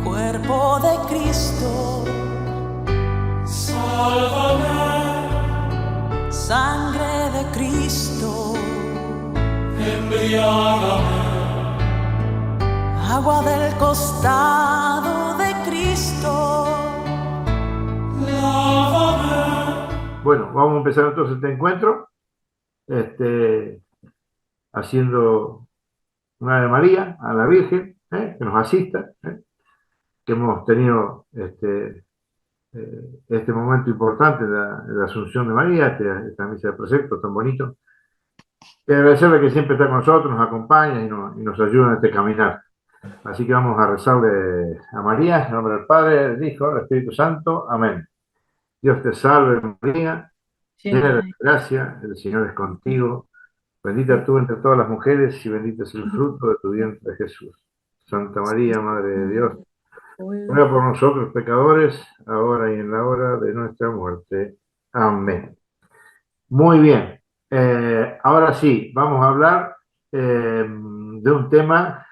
Cuerpo de Cristo, Sálvame, sangre de Cristo, embriágame, agua del costado de Cristo. lávame. Bueno, vamos a empezar entonces este encuentro, haciendo una Ave María a la Virgen, que nos asista, que hemos tenido este momento importante de la Asunción de María, esta misa de precepto tan bonito. Y agradecerle que siempre está con nosotros, nos acompaña y nos ayuda en este caminar. Así que vamos a rezarle a María, en nombre del Padre, del Hijo, del Espíritu Santo. Amén. Dios te salve, María, llena de gracia, el Señor es contigo. Bendita tú entre todas las mujeres y bendito es el fruto de tu vientre, Jesús. Santa María, Madre de Dios, ruega por nosotros pecadores, ahora y en la hora de nuestra muerte. Amén. Muy bien. Ahora sí, vamos a hablar de un tema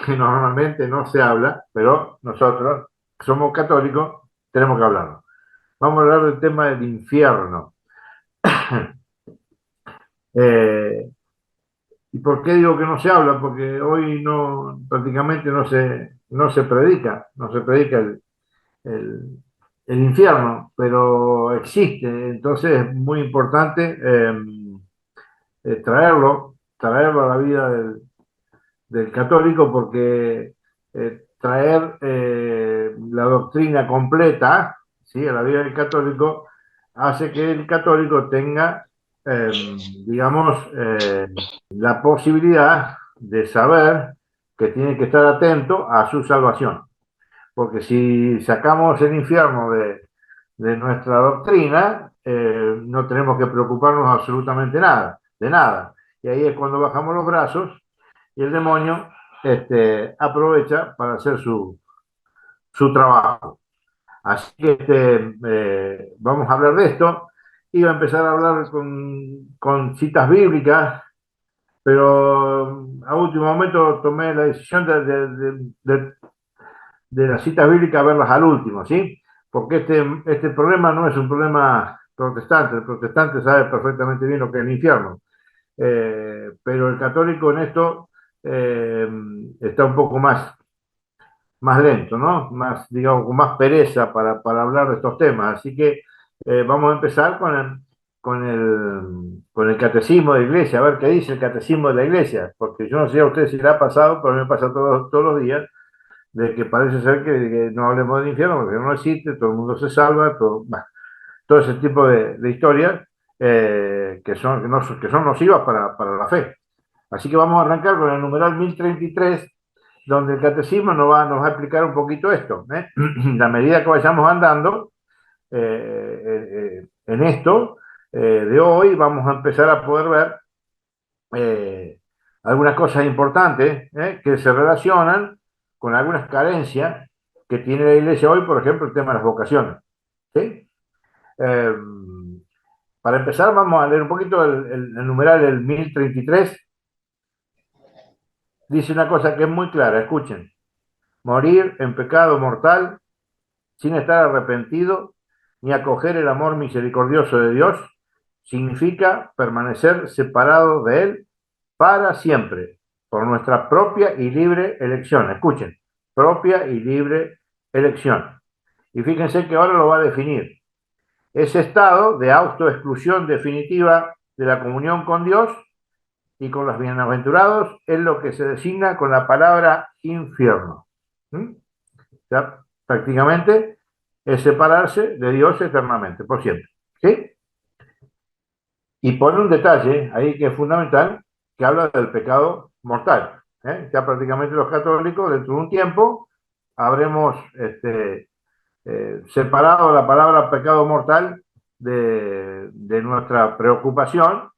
que normalmente no se habla, pero nosotros, que somos católicos, tenemos que hablarlo. Vamos a hablar del tema del infierno. ¿Y por qué digo que no se habla? Porque hoy prácticamente no se predica el, el infierno, pero existe. Entonces es muy importante traerlo a la vida del católico, porque traer la doctrina completa, ¿sí?, a la vida del católico hace que el católico tenga, digamos, la posibilidad de saber que tiene que estar atento a su salvación. Porque si sacamos el infierno de nuestra doctrina, no tenemos que preocuparnos absolutamente de nada. Y ahí es cuando bajamos los brazos y el demonio aprovecha para hacer su trabajo. Así que vamos a hablar de esto. Iba a empezar a hablar con citas bíblicas, pero a último momento tomé la decisión de las citas bíblicas verlas al último, ¿sí? Porque este problema no es un problema protestante. El protestante sabe perfectamente bien lo que es el infierno. Pero el católico en esto está un poco más lento, ¿no? Más, digamos, con más pereza para hablar de estos temas. Así que vamos a empezar con el catecismo de la iglesia, a ver qué dice el catecismo de la iglesia, porque yo no sé a ustedes si le ha pasado, pero a mí me pasa todos los días, de que parece ser que no hablemos del infierno, porque no existe, todo el mundo se salva, todo ese tipo de historias que son nocivas para la fe. Así que vamos a arrancar con el numeral 1033, donde el catecismo nos va a explicar un poquito esto. A medida que vayamos andando en esto de hoy, vamos a empezar a poder ver algunas cosas importantes que se relacionan con algunas carencias que tiene la iglesia hoy, por ejemplo, el tema de las vocaciones. ¿Sí? Para empezar, vamos a leer un poquito el numeral, el 1033. Dice una cosa que es muy clara, escuchen. Morir en pecado mortal sin estar arrepentido ni acoger el amor misericordioso de Dios significa permanecer separado de Él para siempre, por nuestra propia y libre elección. Escuchen, propia y libre elección. Y fíjense que ahora lo va a definir. Ese estado de autoexclusión definitiva de la comunión con Dios y con los bienaventurados es lo que se designa con la palabra infierno. O sea, prácticamente es separarse de Dios eternamente, por siempre. ¿Sí? Y pone un detalle ahí que es fundamental, que habla del pecado mortal. Ya prácticamente los católicos, dentro de un tiempo, habremos separado la palabra pecado mortal de nuestra preocupación,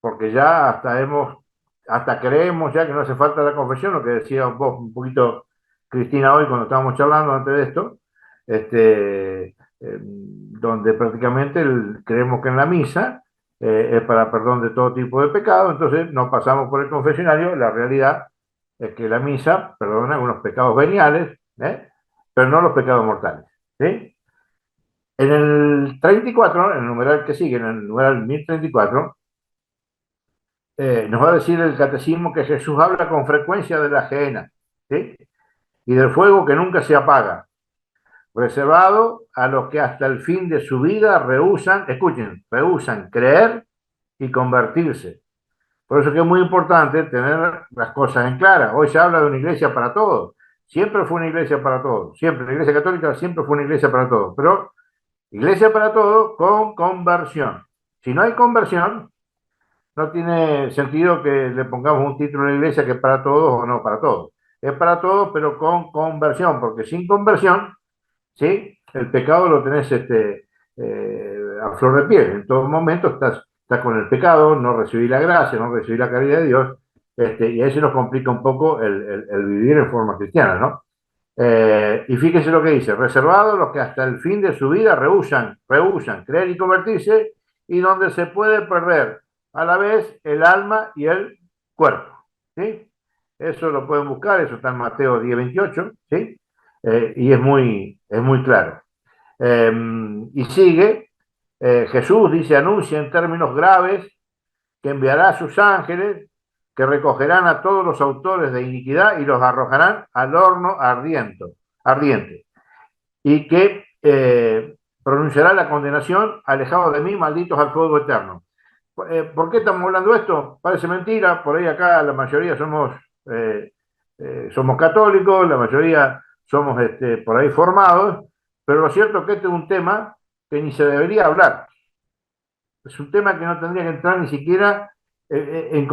porque ya hasta creemos ya que no hace falta la confesión, lo que decía vos un poquito, Cristina, hoy cuando estábamos charlando antes de esto, donde prácticamente creemos que en la misa es para perdón de todo tipo de pecado, entonces no pasamos por el confesionario, la realidad es que la misa perdona algunos pecados veniales, pero no los pecados mortales. ¿Sí? En el 34, en el numeral que sigue, en el numeral 1034, nos va a decir el catecismo que Jesús habla con frecuencia de la gehenna, ¿sí? Y del fuego que nunca se apaga, reservado a los que hasta el fin de su vida rehúsan, escuchen, rehúsan creer y convertirse. Por eso que es muy importante tener las cosas en clara. Hoy se habla de una iglesia para todos. Siempre fue una iglesia para todos. Siempre, la iglesia católica siempre fue una iglesia para todos. Pero iglesia para todos con conversión. Si no hay conversión, no tiene sentido que le pongamos un título a la iglesia que es para todos o no para todos. Es para todos, pero con conversión, porque sin conversión, ¿sí? El pecado lo tenés a flor de piel. En todo momento estás con el pecado, no recibís la gracia, no recibís la caridad de Dios, y ahí se nos complica un poco el vivir en forma cristiana, ¿no? Y fíjense lo que dice, reservado los que hasta el fin de su vida rehusan creer y convertirse, y donde se puede perder a la vez el alma y el cuerpo, ¿sí? Eso lo pueden buscar, eso está en Mateo 10:28, ¿sí? Y es muy claro. Y sigue, Jesús dice, anuncia en términos graves que enviará a sus ángeles que recogerán a todos los autores de iniquidad y los arrojarán al horno ardiente, y que pronunciará la condenación, alejados de mí, malditos al fuego eterno. ¿Por qué estamos hablando de esto? Parece mentira, por ahí acá la mayoría somos católicos, la mayoría somos por ahí formados, pero lo cierto es que este es un tema que ni se debería hablar. Es un tema que no tendría que entrar ni siquiera en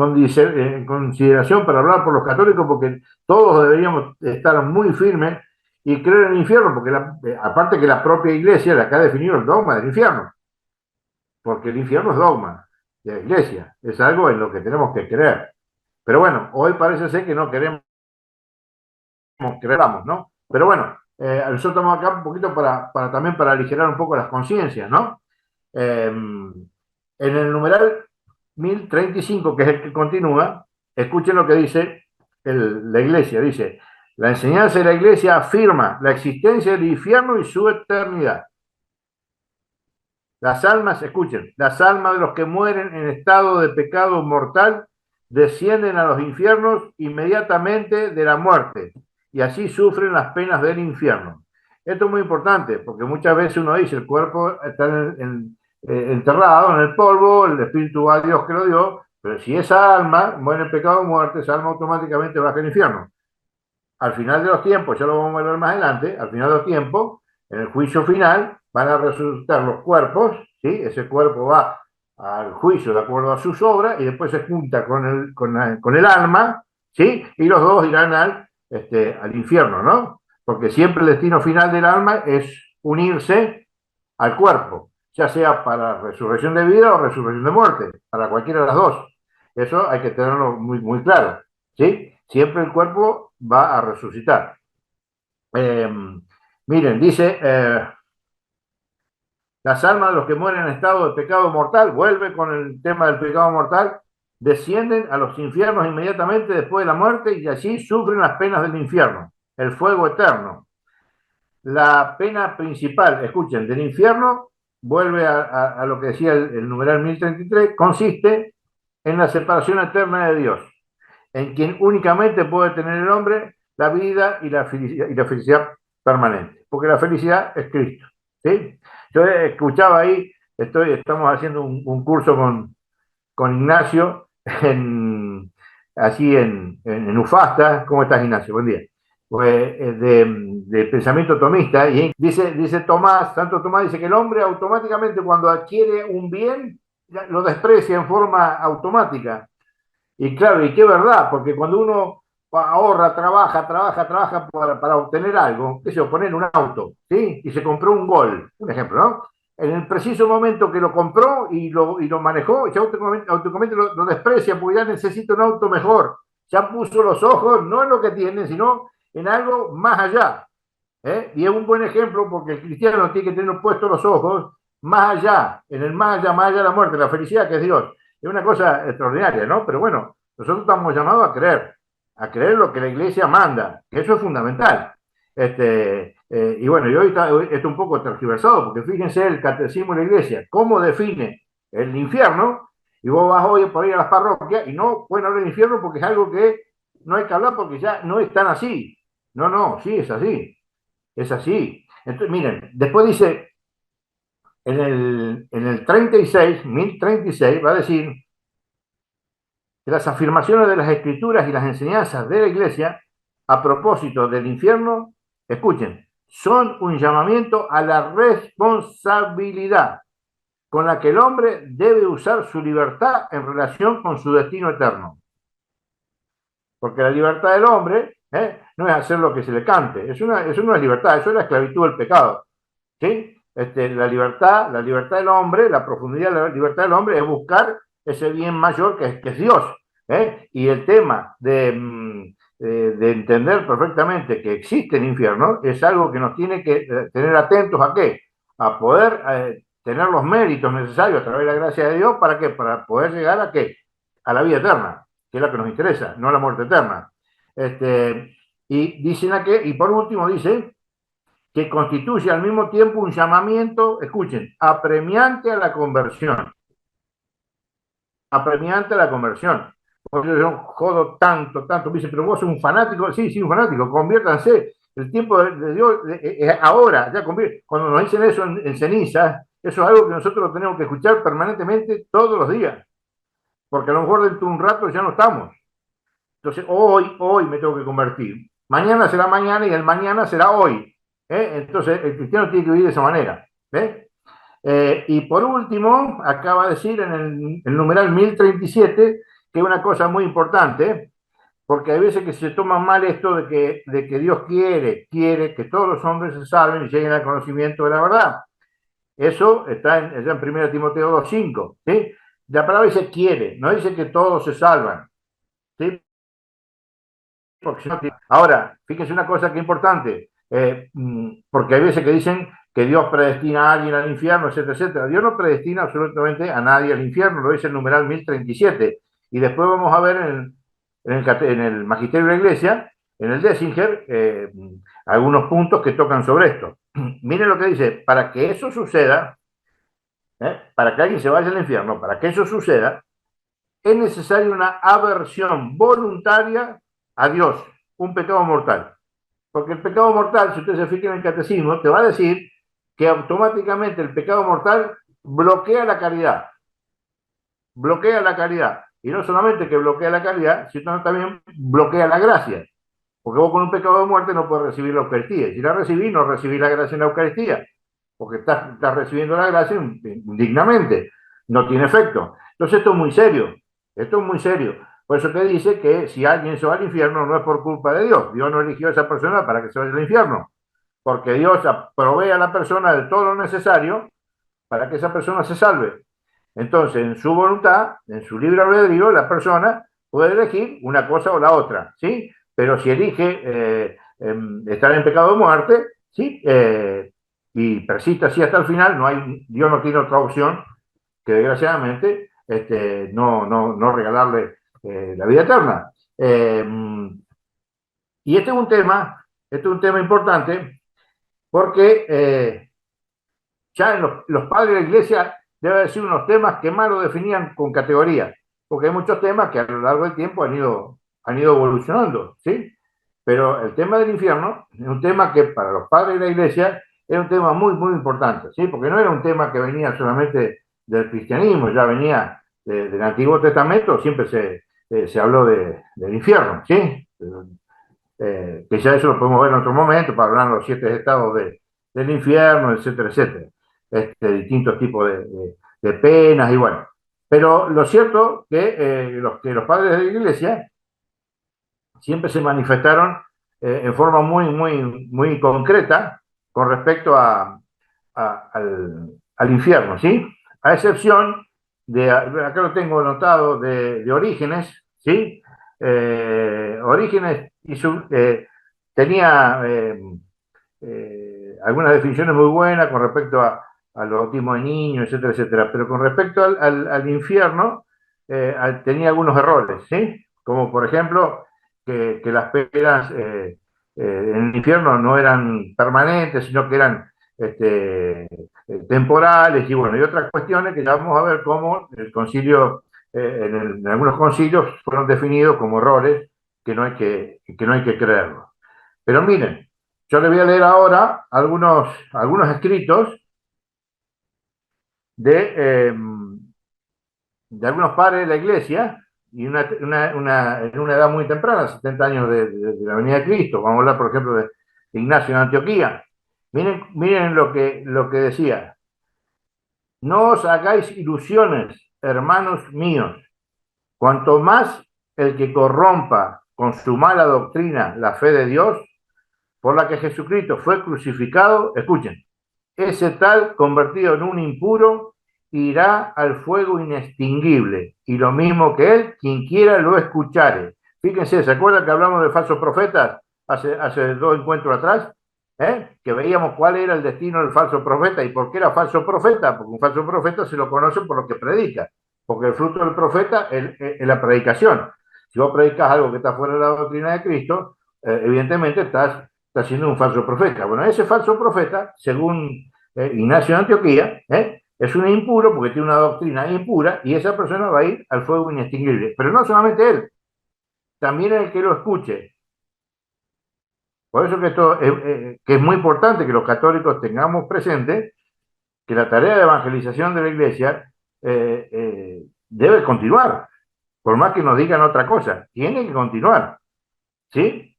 consideración para hablar por los católicos, porque todos deberíamos estar muy firmes y creer en el infierno, porque aparte que la propia iglesia la que ha definido el dogma del infierno, porque el infierno es dogma de la iglesia, es algo en lo que tenemos que creer. Pero bueno, hoy parece ser que no queremos creamos, ¿no? Pero bueno, nosotros estamos acá un poquito también para aligerar un poco las conciencias, ¿no? En el numeral 1035, que es el que continúa, escuchen lo que dice la iglesia. Dice, la enseñanza de la iglesia afirma la existencia del infierno y su eternidad. Las almas, escuchen, las almas de los que mueren en estado de pecado mortal descienden a los infiernos inmediatamente de la muerte y así sufren las penas del infierno. Esto es muy importante porque muchas veces uno dice el cuerpo está enterrado en el polvo, el espíritu va a Dios que lo dio, pero si esa alma muere en pecado o muerte, esa alma automáticamente va al infierno. Al final de los tiempos, ya lo vamos a ver más adelante, al final de los tiempos, en el juicio final, van a resucitar los cuerpos, ¿sí? Ese cuerpo va al juicio de acuerdo a sus obras y después se junta con el alma, ¿sí? Y los dos irán al infierno, ¿no? Porque siempre el destino final del alma es unirse al cuerpo, ya sea para resurrección de vida o resurrección de muerte, para cualquiera de las dos. Eso hay que tenerlo muy, muy claro, ¿sí? Siempre el cuerpo va a resucitar. Miren, dice, las almas de los que mueren en estado de pecado mortal, vuelve con el tema del pecado mortal, descienden a los infiernos inmediatamente después de la muerte y allí sufren las penas del infierno, el fuego eterno. La pena principal, escuchen, del infierno, vuelve a lo que decía el numeral 1033, consiste en la separación eterna de Dios, en quien únicamente puede tener el hombre la vida y la felicidad permanente, porque la felicidad es Cristo, ¿sí? Yo escuchaba ahí, estamos haciendo un curso con Ignacio, así en Ufasta. ¿Cómo estás, Ignacio? Buen día. Pues, de pensamiento tomista, y dice Tomás, Santo Tomás dice que el hombre automáticamente cuando adquiere un bien, lo desprecia en forma automática. Y claro, y qué verdad, porque cuando uno ahorra, trabaja para obtener algo, qué sé yo, poner un auto, ¿sí? Y se compró un Gol, un ejemplo, ¿no? En el preciso momento que lo compró y lo manejó, ya automáticamente lo desprecia porque ya necesita un auto mejor. Ya puso los ojos no en lo que tiene, sino en algo más allá. Y es un buen ejemplo porque el cristiano tiene que tener puestos los ojos más allá, en el más allá de la muerte, la felicidad que es Dios. Es una cosa extraordinaria, ¿no? Pero bueno, nosotros estamos llamados a creer lo que la iglesia manda, que eso es fundamental. Y bueno, y hoy está un poco tergiversado, porque fíjense el catecismo de la iglesia, cómo define el infierno, y vos vas hoy por ahí a las parroquias y no pueden hablar del infierno porque es algo que no hay que hablar porque ya no es tan así. No, no, sí, es así. Es así. Entonces, miren, después dice, en el 36, 1036, va a decir que las afirmaciones de las escrituras y las enseñanzas de la iglesia a propósito del infierno, escuchen, son un llamamiento a la responsabilidad con la que el hombre debe usar su libertad en relación con su destino eterno. Porque la libertad del hombre no es hacer lo que se le cante, eso no es libertad, eso es la esclavitud del pecado. ¿Sí? La libertad del hombre, la profundidad de la libertad del hombre es buscar ese bien mayor que es Dios. Y el tema de entender perfectamente que existe el infierno es algo que nos tiene que tener atentos a qué, a poder tener los méritos necesarios a través de la gracia de Dios, ¿para qué? Para poder llegar a qué, a la vida eterna, que es la que nos interesa, no la muerte eterna. Y dicen aquí, y por último dice que constituye al mismo tiempo un llamamiento, escuchen, apremiante a la conversión. Apremiante a la conversión. Porque yo jodo tanto, me dice, pero vos sos un fanático. Sí, sí, un fanático, conviértanse. El tiempo de Dios es ahora, ya cuando nos dicen eso en ceniza, eso es algo que nosotros tenemos que escuchar permanentemente todos los días. Porque a lo mejor dentro de un rato ya no estamos. Entonces, hoy me tengo que convertir. Mañana será mañana y el mañana será hoy. Entonces, el cristiano tiene que vivir de esa manera. Y por último, acaba de decir en el numeral 1037, que es una cosa muy importante, porque hay veces que se toma mal esto de que Dios quiere que todos los hombres se salven y lleguen al conocimiento de la verdad. Eso está en 1 Timoteo 2:5. ¿Sí? La palabra dice quiere, no dice que todos se salvan. ¿Sí? Ahora, fíjense una cosa que es importante, porque hay veces que dicen que Dios predestina a alguien al infierno, etcétera, etcétera. Dios no predestina absolutamente a nadie al infierno, lo dice el numeral 1037. Y después vamos a ver en el Magisterio de la Iglesia, en el Dessinger, algunos puntos que tocan sobre esto. Miren lo que dice, para que eso suceda, para que alguien se vaya al infierno, para que eso suceda, es necesaria una aversión voluntaria a Dios, un pecado mortal. Porque el pecado mortal, si usted se fija en el catecismo, te va a decir que automáticamente el pecado mortal bloquea la caridad. Bloquea la caridad. Y no solamente que bloquea la caridad, sino también bloquea la gracia. Porque vos con un pecado de muerte no puedes recibir la Eucaristía. Y si la recibís, no recibís la gracia en la Eucaristía. Porque estás recibiendo la gracia indignamente. No tiene efecto. Entonces esto es muy serio. Esto es muy serio. Por eso te dice que si alguien se va al infierno no es por culpa de Dios. Dios no eligió a esa persona para que se vaya al infierno. Porque Dios provee a la persona de todo lo necesario para que esa persona se salve. Entonces, en su voluntad, en su libre albedrío, la persona puede elegir una cosa o la otra, ¿sí? Pero si elige estar en pecado de muerte, ¿sí? Y persiste así hasta el final, Dios no tiene otra opción que desgraciadamente no regalarle la vida eterna. Y este es un tema importante porque ya en los padres de la iglesia debe decir unos temas que más lo definían con categoría, porque hay muchos temas que a lo largo del tiempo han ido evolucionando, ¿sí? Pero el tema del infierno es un tema que para los padres de la iglesia era un tema muy, muy importante, ¿sí? Porque no era un tema que venía solamente del cristianismo, ya venía del Antiguo Testamento, siempre se habló del infierno, ¿sí? Que ya eso lo podemos ver en otro momento, para hablar de los 7 estados del infierno, etcétera, etcétera. Distintos tipos de penas y bueno. Pero lo cierto que los padres de la iglesia siempre se manifestaron en forma muy, muy, muy concreta con respecto al infierno, ¿sí? A excepción acá lo tengo anotado, de Orígenes, ¿sí? Orígenes tenía algunas definiciones muy buenas con respecto al bautismo de niños, etcétera, etcétera, pero con respecto al infierno tenía algunos errores, ¿sí? Como por ejemplo que las penas en el infierno no eran permanentes, sino que eran temporales, y bueno, y otras cuestiones que ya vamos a ver cómo el concilio, en algunos concilios fueron definidos como errores que no hay que creerlos. Pero miren, yo le voy a leer ahora algunos escritos de, de algunos padres de la iglesia, y en una edad muy temprana, 70 años de la venida de Cristo. Vamos a hablar, por ejemplo, de Ignacio de Antioquía. Miren lo que decía: no os hagáis ilusiones, hermanos míos, cuanto más el que corrompa con su mala doctrina la fe de Dios, por la que Jesucristo fue crucificado, escuchen, ese tal convertido en un impuro irá al fuego inextinguible, y lo mismo que él, quien quiera lo escuchare. Fíjense, ¿se acuerdan que hablamos de falsos profetas hace dos encuentros atrás? Que veíamos cuál era el destino del falso profeta. ¿Y por qué era falso profeta? Porque un falso profeta se lo conoce por lo que predica, porque el fruto del profeta es la predicación. Si vos predicas algo que está fuera de la doctrina de Cristo, evidentemente estás siendo un falso profeta. Bueno, ese falso profeta, según Ignacio de Antioquía, es un impuro porque tiene una doctrina impura, y esa persona va a ir al fuego inextinguible. Pero no solamente él, también el que lo escuche. Por eso que es muy importante que los católicos tengamos presente que la tarea de evangelización de la iglesia debe continuar, por más que nos digan otra cosa, tiene que continuar, ¿sí?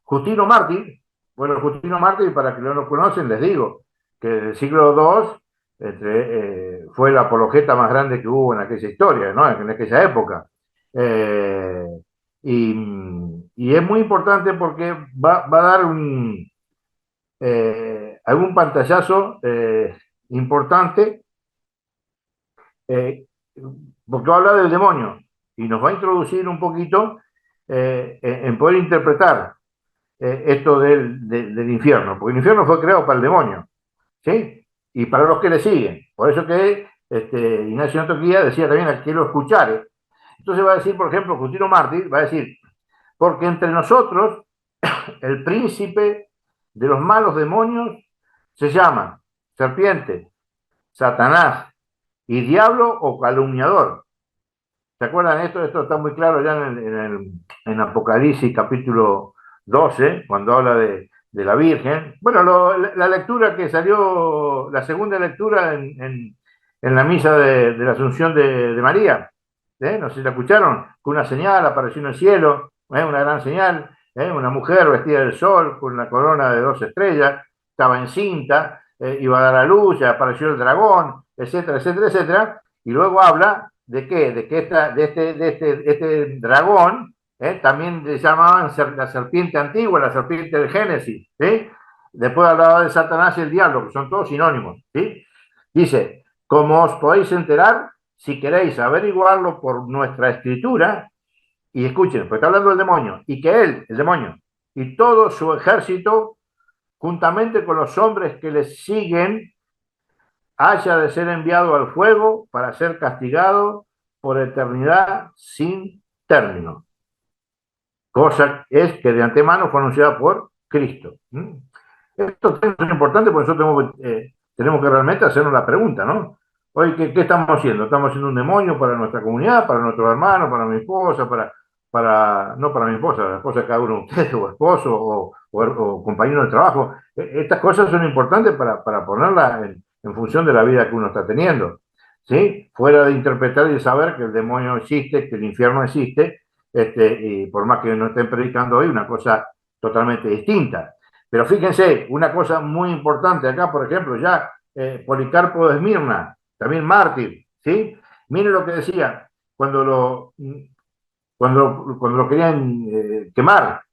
Justino Mártir, bueno, Justino Mártir, para que no lo conocen, les digo que el siglo II fue la apologeta más grande que hubo en aquella historia, ¿no? En aquella época. Eh, y es muy importante porque va a dar algún pantallazo importante, eh, porque va a hablar del demonio y nos va a introducir un poquito en poder interpretar esto del infierno, porque el infierno fue creado para el demonio, ¿sí? Y para los que le siguen. Por eso que Ignacio de Antioquía decía también a que lo escuchare. Entonces va a decir, por ejemplo, Justino Mártir, va a decir, porque entre nosotros el príncipe de los malos demonios se llama serpiente, Satanás, y diablo o calumniador. ¿Se acuerdan de esto? Esto está muy claro ya en Apocalipsis capítulo 12, cuando habla de la Virgen. Bueno, la lectura que salió, la segunda lectura en la misa de la Asunción de María, no sé si la escucharon, que una señal apareció en el cielo, una gran señal, una mujer vestida del sol con una corona de 2 estrellas, estaba encinta, iba a dar a luz, ya apareció el dragón, etcétera, etcétera, etcétera, y luego habla de qué, de que este dragón, también le llamaban la serpiente antigua, la serpiente del Génesis, ¿sí? Después hablaba de Satanás y el diablo, que son todos sinónimos, ¿sí? Dice, como os podéis enterar, si queréis averiguarlo por nuestra escritura, y escuchen, pues está hablando del demonio, y que él, el demonio, y todo su ejército, juntamente con los hombres que le siguen, haya de ser enviado al fuego para ser castigado por eternidad sin término. Cosa es que de antemano fue anunciada por Cristo. Esto es importante porque nosotros tenemos que realmente hacernos la pregunta, ¿no? Oye, ¿qué estamos haciendo? ¿Estamos haciendo un demonio para nuestra comunidad, para nuestros hermanos, para mi esposa, no para mi esposa, la esposa de cada uno de ustedes, o esposo, o compañero de trabajo? Estas cosas son importantes para ponerlas en función de la vida que uno está teniendo, ¿sí? Fuera de interpretar y de saber que el demonio existe, que el infierno existe, y por más que no estén predicando hoy, una cosa totalmente distinta. Pero fíjense, una cosa muy importante acá, por ejemplo, ya Policarpo de Esmirna, también mártir, ¿sí? Miren lo que decía cuando lo querían quemar,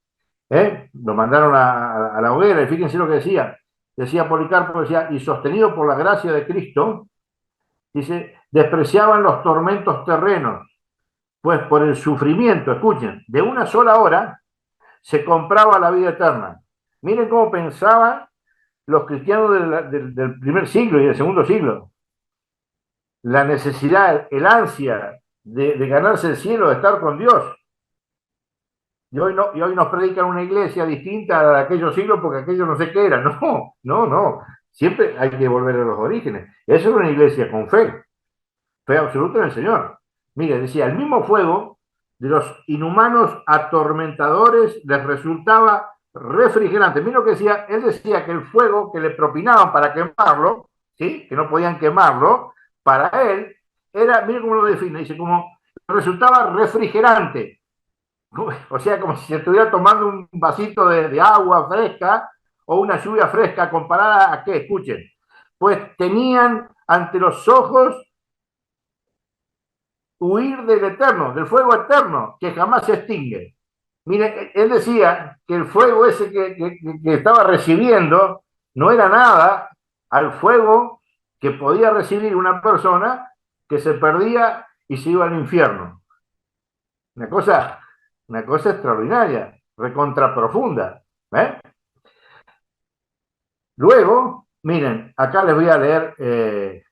lo mandaron a la hoguera, y fíjense lo que decía Policarpo, decía, y sostenido por la gracia de Cristo, dice, despreciaban los tormentos terrenos, pues por el sufrimiento, escuchen, de una sola hora se compraba la vida eterna. Miren cómo pensaban los cristianos del primer siglo y del segundo siglo. La necesidad, el ansia de ganarse el cielo, de estar con Dios. y hoy nos predican una iglesia distinta a de aquellos siglos porque aquellos no sé qué era. No, no, no. Siempre hay que volver a los orígenes. Eso es una iglesia con fe, fe absoluta en el Señor. Mire, decía, el mismo fuego de los inhumanos atormentadores les resultaba refrigerante. Mira lo que decía, él decía que el fuego que le propinaban para quemarlo, ¿sí? Que no podían quemarlo, para él era, mire cómo lo define, dice, como resultaba refrigerante. O sea, como si se estuviera tomando un vasito de agua fresca o una lluvia fresca comparada a qué, escuchen. Pues tenían ante los ojos huir del eterno, del fuego eterno, que jamás se extingue. Mire, él decía que el fuego ese que estaba recibiendo no era nada al fuego que podía recibir una persona que se perdía y se iba al infierno. Una cosa, una cosa extraordinaria, recontra profunda. ¿Eh? Luego, miren, acá les voy a leer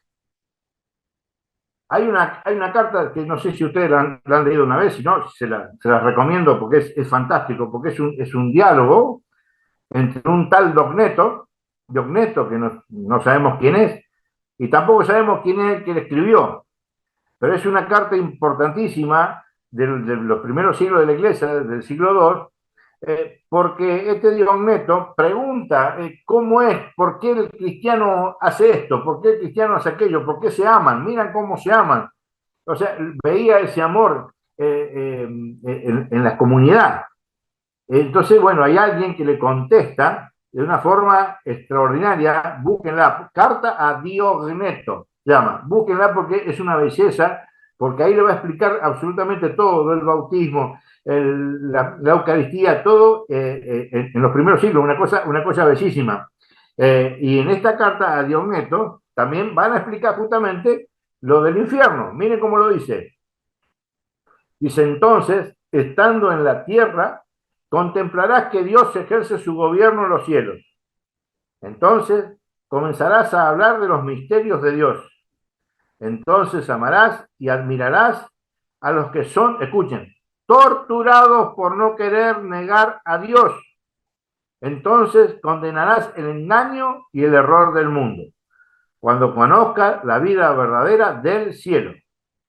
hay una carta que no sé si ustedes la han leído una vez, si no, se la recomiendo porque es fantástico, porque es un diálogo entre un tal Diogneto que no sabemos quién es, y tampoco sabemos quién es el que le escribió, pero es una carta importantísima de los primeros siglos de la Iglesia, del siglo II, porque este Diogneto pregunta cómo es, por qué el cristiano hace esto, por qué el cristiano hace aquello, por qué se aman, miran cómo se aman. O sea, veía ese amor en la comunidad. Entonces, bueno, hay alguien que le contesta de una forma extraordinaria, búsquenla, carta a Diogneto, llama, búsquenla porque es una belleza, porque ahí le va a explicar absolutamente todo, el bautismo, la Eucaristía, todo en los primeros siglos, una cosa bellísima. Y en esta carta a Diogneto también van a explicar justamente lo del infierno. Miren cómo lo dice. Dice, entonces, estando en la tierra, contemplarás que Dios ejerce su gobierno en los cielos. Entonces, comenzarás a hablar de los misterios de Dios. Entonces amarás y admirarás a los que son, escuchen, torturados por no querer negar a Dios. Entonces condenarás el engaño y el error del mundo, cuando conozcas la vida verdadera del cielo.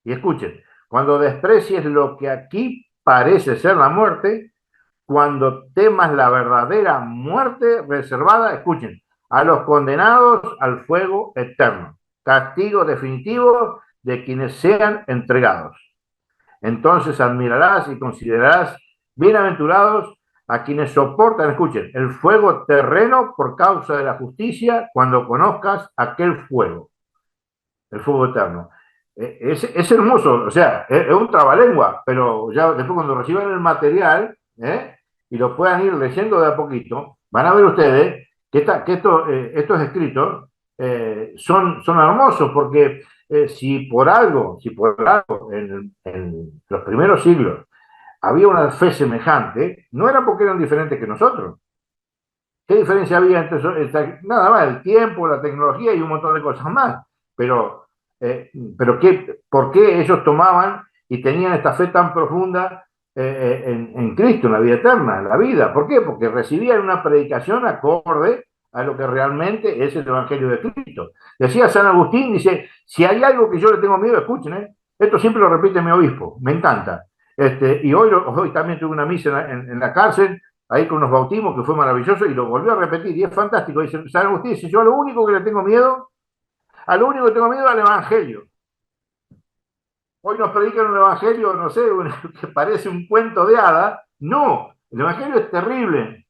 Y escuchen, cuando desprecies lo que aquí parece ser la muerte, cuando temas la verdadera muerte reservada, escuchen, a los condenados al fuego eterno, castigo definitivo de quienes sean entregados. Entonces admirarás y considerarás bienaventurados a quienes soportan, escuchen, el fuego terreno por causa de la justicia cuando conozcas aquel fuego, el fuego eterno. Es hermoso, o sea, es un trabalengua, pero ya después cuando reciban el material y lo puedan ir leyendo de a poquito, van a ver ustedes que estos escritos son hermosos, porque si por algo en los primeros siglos había una fe semejante, no era porque eran diferentes que nosotros. ¿Qué diferencia había entre nada más, el tiempo, la tecnología y un montón de cosas más? Pero ¿por qué ellos tomaban y tenían esta fe tan profunda en Cristo, en la vida eterna, en la vida? ¿Por qué? Porque recibían una predicación acorde a lo que realmente es el Evangelio de Cristo. Decía San Agustín, dice, si hay algo que yo le tengo miedo, escuchen, esto siempre lo repite mi obispo, me encanta. Y hoy también tuve una misa en la cárcel, ahí con unos bautismos, que fue maravilloso, y lo volvió a repetir, y es fantástico. Dice San Agustín, dice, yo a lo único que le tengo miedo, al Evangelio. Hoy nos predican un Evangelio, no sé, que parece un cuento de hadas. No, el Evangelio es terrible,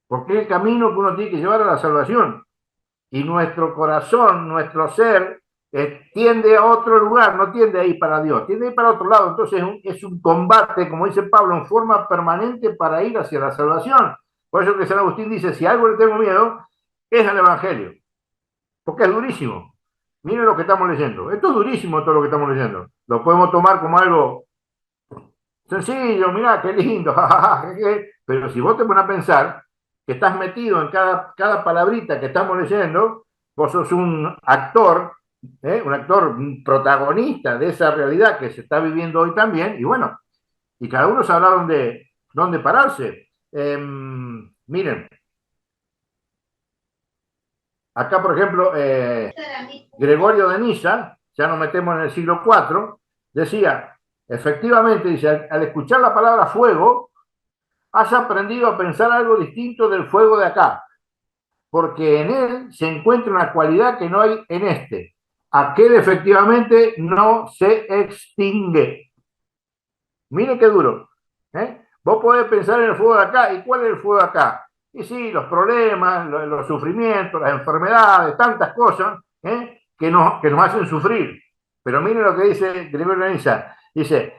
porque es el camino que uno tiene que llevar a la salvación. Y nuestro corazón, nuestro ser, tiende a otro lugar, no tiende a ir para Dios, tiende a ir para otro lado. Entonces es un combate, como dice Pablo, en forma permanente para ir hacia la salvación. Por eso que San Agustín dice, si a algo le tengo miedo, es al Evangelio, porque es durísimo. Miren lo que estamos leyendo. Esto es durísimo todo lo que estamos leyendo. Lo podemos tomar como algo sencillo, mirá, qué lindo. Pero si vos te pones a pensar que estás metido en cada palabrita que estamos leyendo, vos sos un actor, un protagonista de esa realidad que se está viviendo hoy también, y bueno, y cada uno sabrá dónde pararse. Miren, acá por ejemplo, Gregorio de Niza, ya nos metemos en el siglo IV, decía, efectivamente, dice, al escuchar la palabra fuego, has aprendido a pensar algo distinto del fuego de acá, porque en él se encuentra una cualidad que no hay en este. Aquel efectivamente no se extingue. Miren qué duro. Vos podés pensar en el fuego de acá, ¿y cuál es el fuego de acá? Y sí, los problemas, los sufrimientos, las enfermedades, tantas cosas que nos hacen sufrir. Pero miren lo que dice Gregorio Niza. Dice,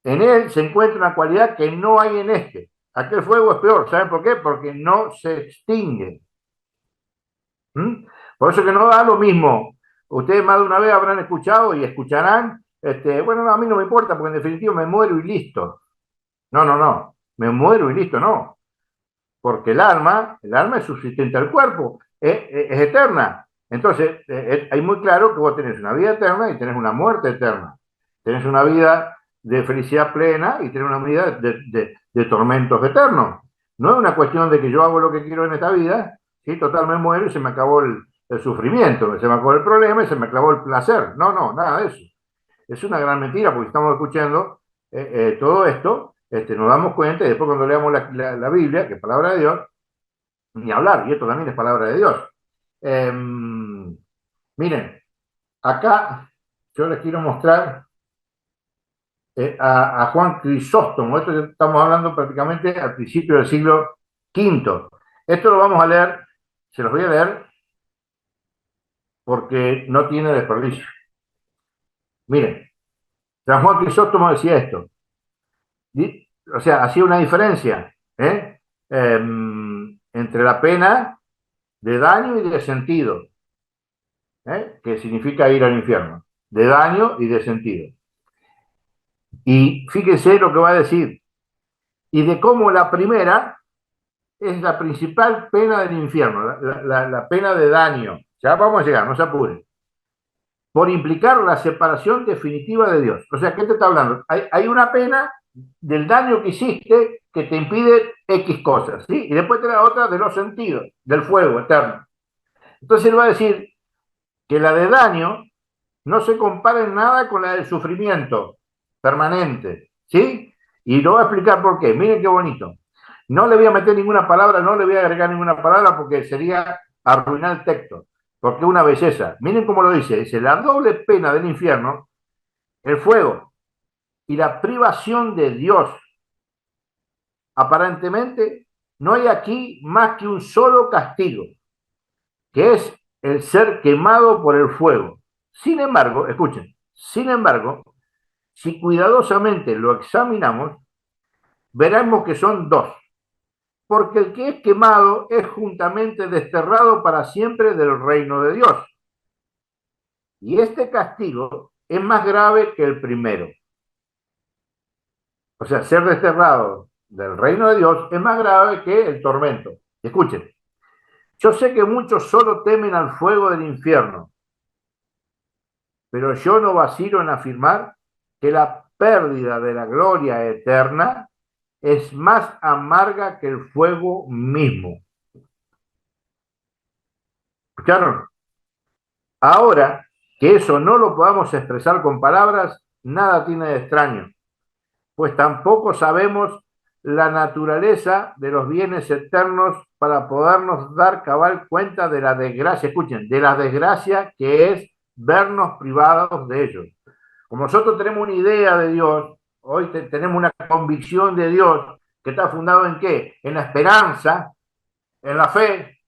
en él se encuentra una cualidad que no hay en este. Aquel fuego es peor. ¿Saben por qué? Porque no se extingue. Por eso que no da lo mismo. Ustedes más de una vez habrán escuchado y escucharán, bueno, no, a mí no me importa porque en definitiva me muero y listo. No, me muero y listo, no. Porque el alma es subsistente al cuerpo, es eterna. Entonces, hay muy claro que vos tenés una vida eterna y tenés una muerte eterna. Tenés una vida de felicidad plena y tenés una vida de tormentos eternos. No es una cuestión de que yo hago lo que quiero en esta vida, ¿sí? Total me muero y se me acabó el sufrimiento, se me acabó el problema y se me acabó el placer. No, nada de eso. Es una gran mentira porque estamos escuchando todo esto, nos damos cuenta y después cuando leamos la Biblia, que es palabra de Dios, ni hablar, y esto también es palabra de Dios. Miren, acá yo les quiero mostrar a Juan Crisóstomo, esto estamos hablando prácticamente al principio del siglo V. Esto lo vamos a leer, se los voy a leer porque no tiene desperdicio. Miren, San Juan Crisóstomo decía esto, o sea, hacía una diferencia entre la pena de daño y de sentido, que significa ir al infierno, de daño y de sentido. Y fíjense lo que va a decir, y de cómo la primera es la principal pena del infierno, la pena de daño. Ya vamos a llegar, no se apuren. Por implicar la separación definitiva de Dios. O sea, ¿qué te está hablando? Hay una pena del daño que hiciste que te impide X cosas, ¿sí? Y después te da otra de los sentidos, del fuego eterno. Entonces él va a decir que la de daño no se compara en nada con la del sufrimiento permanente, ¿sí? Y lo voy a explicar por qué. Miren qué bonito. No le voy a meter ninguna palabra, no le voy a agregar ninguna palabra porque sería arruinar el texto, porque es una belleza. Miren cómo lo dice. Dice, la doble pena del infierno, el fuego y la privación de Dios. Aparentemente, no hay aquí más que un solo castigo, que es el ser quemado por el fuego. Sin embargo, escuchen, sin embargo, si cuidadosamente lo examinamos, veremos que son dos. Porque el que es quemado es juntamente desterrado para siempre del reino de Dios. Y este castigo es más grave que el primero. O sea, ser desterrado del reino de Dios es más grave que el tormento. Escuchen, yo sé que muchos solo temen al fuego del infierno, pero yo no vacilo en afirmar que la pérdida de la gloria eterna es más amarga que el fuego mismo. ¿Escucharon? Ahora que eso no lo podamos expresar con palabras, nada tiene de extraño, pues tampoco sabemos la naturaleza de los bienes eternos para podernos dar cabal cuenta de la desgracia, escuchen, de la desgracia que es vernos privados de ellos. Como nosotros tenemos una idea de Dios, hoy tenemos una convicción de Dios que está fundado en ¿qué? En la esperanza, en la fe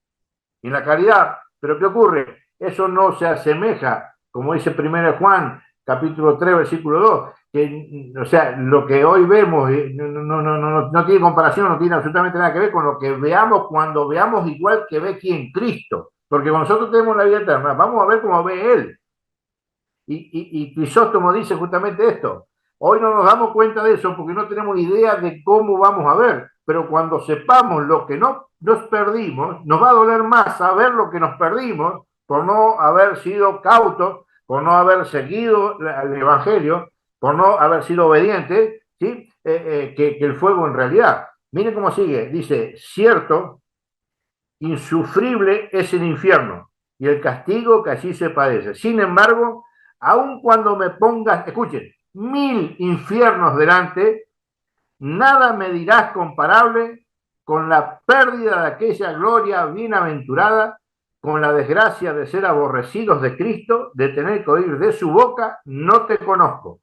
y en la caridad. Pero ¿qué ocurre? Eso no se asemeja, como dice 1 Juan, capítulo 3, versículo 2, que, o sea, lo que hoy vemos no tiene comparación, no tiene absolutamente nada que ver con lo que veamos cuando veamos igual que ve quien Cristo. Porque cuando nosotros tenemos la vida eterna, vamos a ver cómo ve Él. Y Crisóstomo dice justamente esto. Hoy no nos damos cuenta de eso porque no tenemos idea de cómo vamos a ver. Pero cuando sepamos lo que no nos perdimos, nos va a doler más saber lo que nos perdimos por no haber sido cautos, por no haber seguido el Evangelio, por no haber sido obedientes, ¿sí? que el fuego en realidad. Miren cómo sigue, dice, cierto, insufrible es el infierno y el castigo que allí se padece. Sin embargo, aun cuando me pongas, escuchen, 1000 infiernos delante, nada me dirás comparable con la pérdida de aquella gloria bienaventurada, con la desgracia de ser aborrecidos de Cristo, de tener que oír de su boca, no te conozco.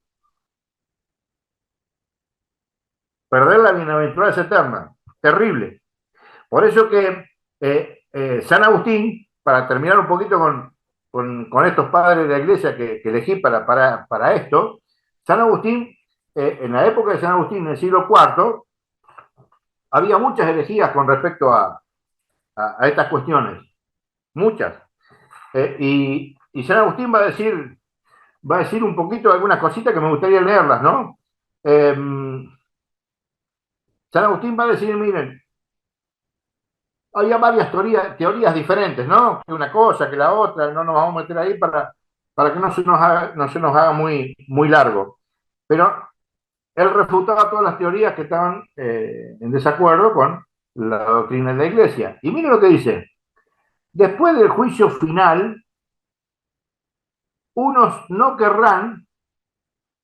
Perder la bienaventuranza eterna, terrible. Por eso que San Agustín, para terminar un poquito con estos padres de la iglesia que elegí para esto, San Agustín, en la época de San Agustín, en el siglo IV, había muchas herejías con respecto a estas cuestiones, muchas. Y San Agustín va a decir un poquito algunas cositas que me gustaría leerlas, ¿no? San Agustín va a decir, miren, había varias teorías diferentes, ¿no? Que una cosa, que la otra, no nos vamos a meter ahí para que no se nos haga muy largo. Pero él refutaba todas las teorías que estaban en desacuerdo con la doctrina de la iglesia. Y miren lo que dice. Después del juicio final, unos no querrán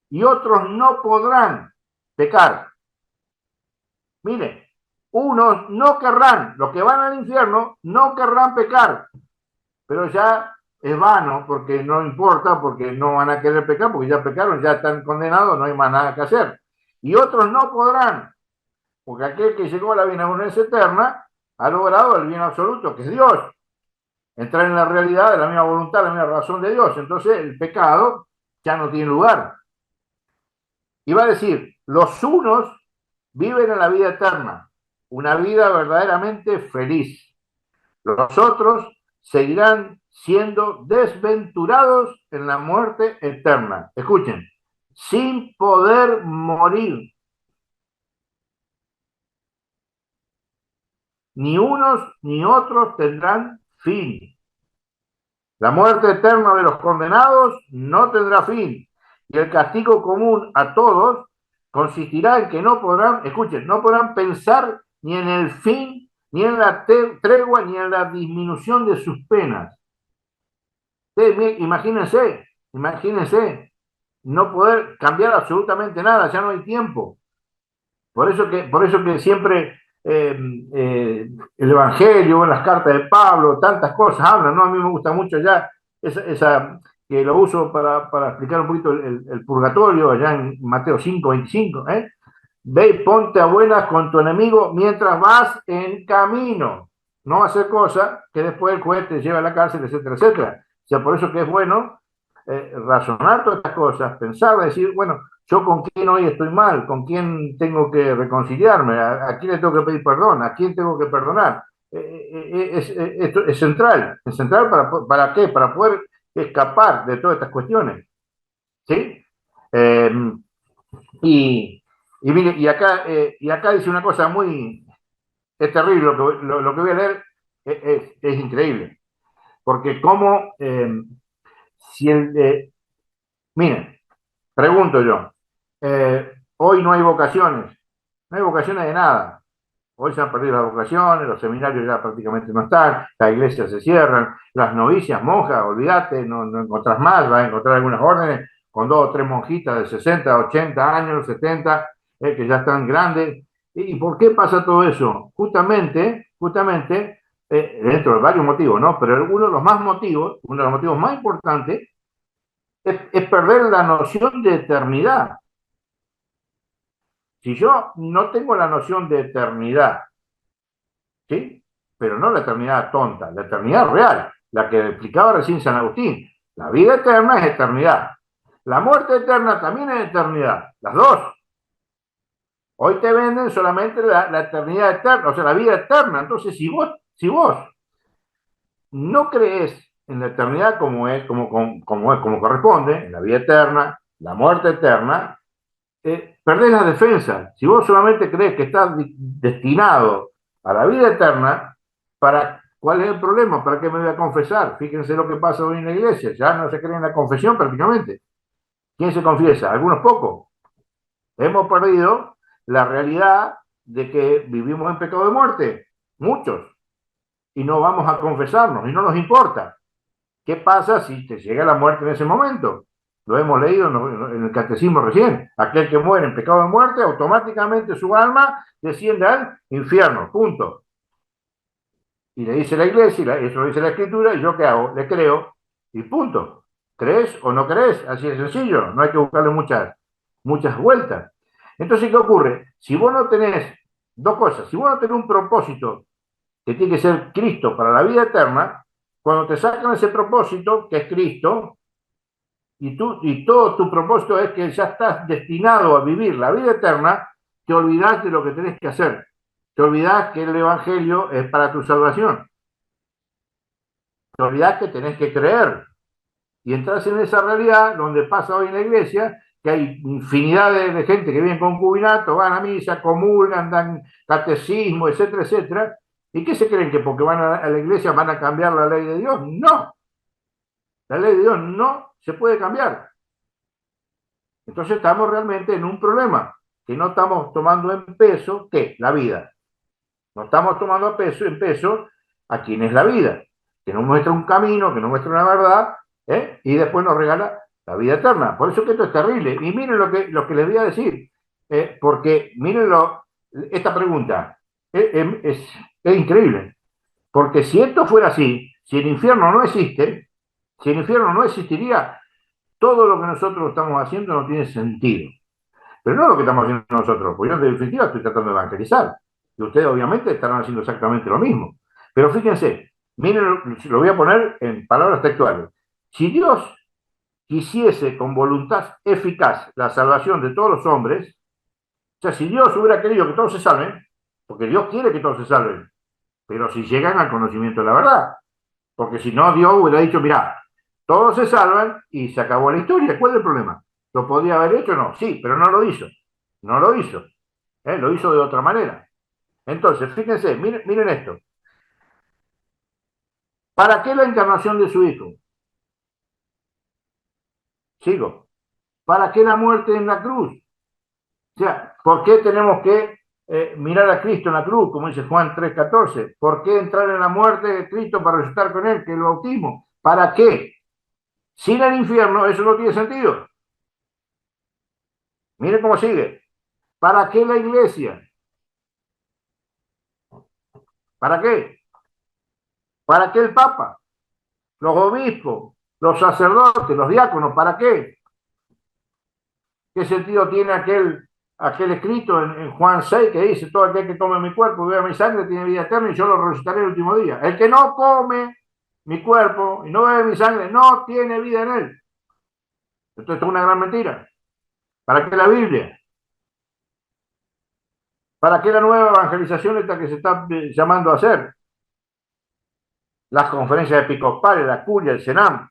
y otros no podrán pecar. Mire, unos no querrán, los que van al infierno, no querrán pecar, pero ya es vano, porque no importa, porque no van a querer pecar, porque ya pecaron, ya están condenados, no hay más nada que hacer. Y otros no podrán, porque aquel que llegó a la bienaventuranza eterna ha logrado el bien absoluto, que es Dios. Entrar en la realidad de la misma voluntad, la misma razón de Dios. Entonces el pecado ya no tiene lugar. Y va a decir, los unos viven en la vida eterna, una vida verdaderamente feliz. Los otros seguirán siendo desventurados en la muerte eterna. Escuchen, sin poder morir. Ni unos ni otros tendrán fin. La muerte eterna de los condenados no tendrá fin. Y el castigo común a todos consistirá en que no podrán, escuchen, no podrán pensar ni en el fin, ni en la tregua, ni en la disminución de sus penas. Imagínense, no poder cambiar absolutamente nada, ya no hay tiempo. Por eso que siempre el Evangelio, las cartas de Pablo, tantas cosas hablan, ¿no? A mí me gusta mucho ya esa que lo uso para explicar un poquito el purgatorio, allá en Mateo 5:25, ¿eh? Ve y ponte a buenas con tu enemigo mientras vas en camino. No hacer cosas que después el juez te lleva a la cárcel, etcétera, etcétera. O sea, por eso que es bueno razonar todas estas cosas, pensar, decir, bueno, yo con quién hoy estoy mal, con quién tengo que reconciliarme, a quién le tengo que pedir perdón, a quién tengo que perdonar. Esto es central ¿para qué? Para poder escapar de todas estas cuestiones. ¿Sí? Mire, y acá dice una cosa es terrible, lo que voy a leer es increíble, porque como, si miren, pregunto yo, hoy no hay vocaciones de nada. Hoy se han perdido las vocaciones, los seminarios ya prácticamente no están, las iglesias se cierran, las novicias, monjas, olvídate, no encontrás más, vas a encontrar algunas órdenes con 2 o 3 monjitas de 60, 80 años, 70, que ya están grandes. ¿Y por qué pasa todo eso? Justamente, dentro de varios motivos, ¿no? Pero uno de los motivos más importantes es perder la noción de eternidad. Si yo no tengo la noción de eternidad, ¿sí? Pero no la eternidad tonta, la eternidad real, la que explicaba recién San Agustín. La vida eterna es eternidad. La muerte eterna también es eternidad, las dos. Hoy te venden solamente la eternidad eterna, o sea, la vida eterna. Entonces, si vos no crees en la eternidad como corresponde, en la vida eterna, la muerte eterna, perdés la defensa. Si vos solamente crees que estás destinado a la vida eterna, ¿cuál es el problema? ¿Para qué me voy a confesar? Fíjense lo que pasa hoy en la iglesia, ya no se cree en la confesión prácticamente. ¿Quién se confiesa? Algunos pocos. Hemos perdido la realidad de que vivimos en pecado de muerte, muchos, y no vamos a confesarnos, y no nos importa. ¿Qué pasa si te llega la muerte en ese momento? Lo hemos leído en el catecismo recién. Aquel que muere en pecado de muerte, automáticamente su alma desciende al infierno, punto. Y le dice la iglesia, eso lo dice la escritura, y yo qué hago, le creo, y punto. ¿Crees o no crees? Así de sencillo, no hay que buscarle muchas vueltas. Entonces, ¿qué ocurre? Si vos no tenés dos cosas, si vos no tenés un propósito que tiene que ser Cristo para la vida eterna, cuando te sacan ese propósito, que es Cristo, y todo tu propósito es que ya estás destinado a vivir la vida eterna, te olvidás de lo que tenés que hacer. Te olvidás que el Evangelio es para tu salvación. Te olvidás que tenés que creer. Y entras en esa realidad donde pasa hoy en la iglesia, que hay infinidad de gente que viene con concubinato, van a misa, comulgan, dan catecismo, etcétera, etcétera. ¿Y qué se creen? ¿Que porque van a la iglesia van a cambiar la ley de Dios? No. La ley de Dios no se puede cambiar. Entonces estamos realmente en un problema, que no estamos tomando en peso, ¿qué? La vida. No estamos tomando en peso a quien es la vida, que nos muestra un camino, que nos muestra una verdad, y después nos regala la vida eterna. Por eso que esto es terrible. Y miren lo que les voy a decir, porque miren esta pregunta, es increíble. Porque si esto fuera así, si el infierno no existe, si el infierno no existiría, todo lo que nosotros estamos haciendo no tiene sentido. Pero no lo que estamos haciendo nosotros, porque yo en definitiva estoy tratando de evangelizar. Y ustedes obviamente estarán haciendo exactamente lo mismo. Pero fíjense, miren, lo voy a poner en palabras textuales. Si Dios quisiese con voluntad eficaz la salvación de todos los hombres, o sea, si Dios hubiera querido que todos se salven, porque Dios quiere que todos se salven, pero si llegan al conocimiento de la verdad, porque si no, Dios hubiera dicho, mira, todos se salvan y se acabó la historia. ¿Cuál es el problema? ¿Lo podía haber hecho? No, sí, pero no lo hizo. No lo hizo. Lo hizo de otra manera. Entonces, fíjense, miren esto. ¿Para qué la encarnación de su Hijo? Sigo. ¿Para qué la muerte en la cruz? O sea, ¿por qué tenemos que mirar a Cristo en la cruz, como dice Juan 3:14? ¿Por qué entrar en la muerte de Cristo para resucitar con Él, que es el bautismo? ¿Para qué? Sin el infierno, eso no tiene sentido. Miren cómo sigue. ¿Para qué la iglesia? ¿Para qué? ¿Para qué el Papa? Los obispos, los sacerdotes, los diáconos, ¿para qué? ¿Qué sentido tiene aquel escrito en Juan 6 que dice, todo aquel que come mi cuerpo y beba mi sangre tiene vida eterna y yo lo resucitaré el último día? El que no come mi cuerpo y no bebe mi sangre no tiene vida en él. Esto es una gran mentira. ¿Para qué la Biblia? ¿Para qué la nueva evangelización esta que se está llamando a hacer? Las conferencias episcopales, la curia, el senam.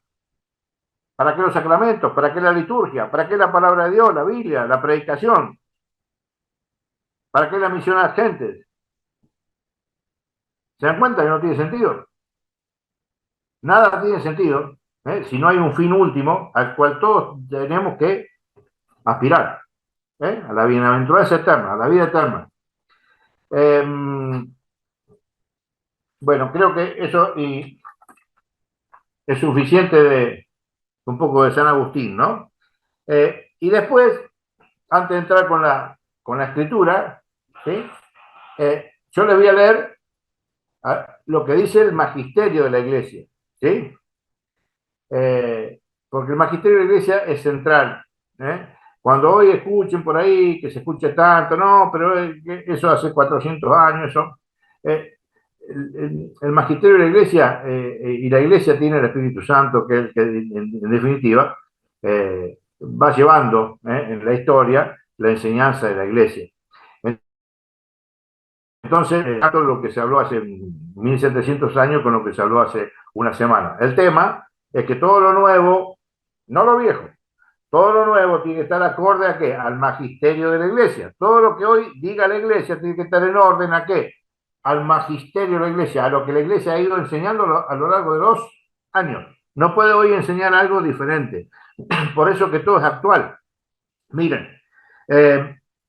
¿Para qué los sacramentos? ¿Para qué la liturgia? ¿Para qué la palabra de Dios, la Biblia, la predicación? ¿Para qué la misión a las gentes? ¿Se dan cuenta que no tiene sentido? Nada tiene sentido si no hay un fin último al cual todos tenemos que aspirar, a la bienaventuranza eterna, a la vida eterna. Bueno, creo que eso es suficiente de un poco de San Agustín, ¿no? Y después, antes de entrar con la escritura, ¿sí? Yo les voy a leer lo que dice el magisterio de la Iglesia, ¿sí? Porque el magisterio de la Iglesia es central. Cuando hoy escuchen por ahí que se escuche tanto, no, pero eso hace 400 años, eso. El magisterio de la Iglesia, y la Iglesia tiene el Espíritu Santo, que en definitiva va llevando en la historia la enseñanza de la Iglesia. Entonces, lo que se habló hace 1700 años con lo que se habló hace una semana. El tema es que todo lo nuevo, no lo viejo, todo lo nuevo tiene que estar acorde a qué? Al magisterio de la Iglesia. Todo lo que hoy diga la Iglesia tiene que estar en orden a qué? Al magisterio de la Iglesia, a lo que la Iglesia ha ido enseñando a lo largo de los años. No puede hoy enseñar algo diferente. Por eso que todo es actual. Miren,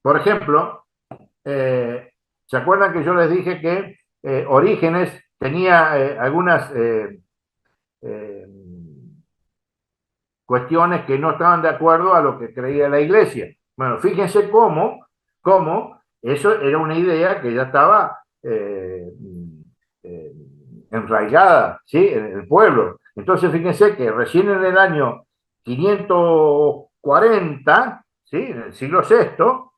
por ejemplo, ¿Se acuerdan que yo les dije que Orígenes tenía algunas eh, cuestiones que no estaban de acuerdo a lo que creía la iglesia? Bueno, fíjense cómo eso era una idea que ya estaba eh, enraigada, ¿sí?, en el pueblo. Entonces, fíjense que recién en el año 540, ¿sí?, en el siglo sexto,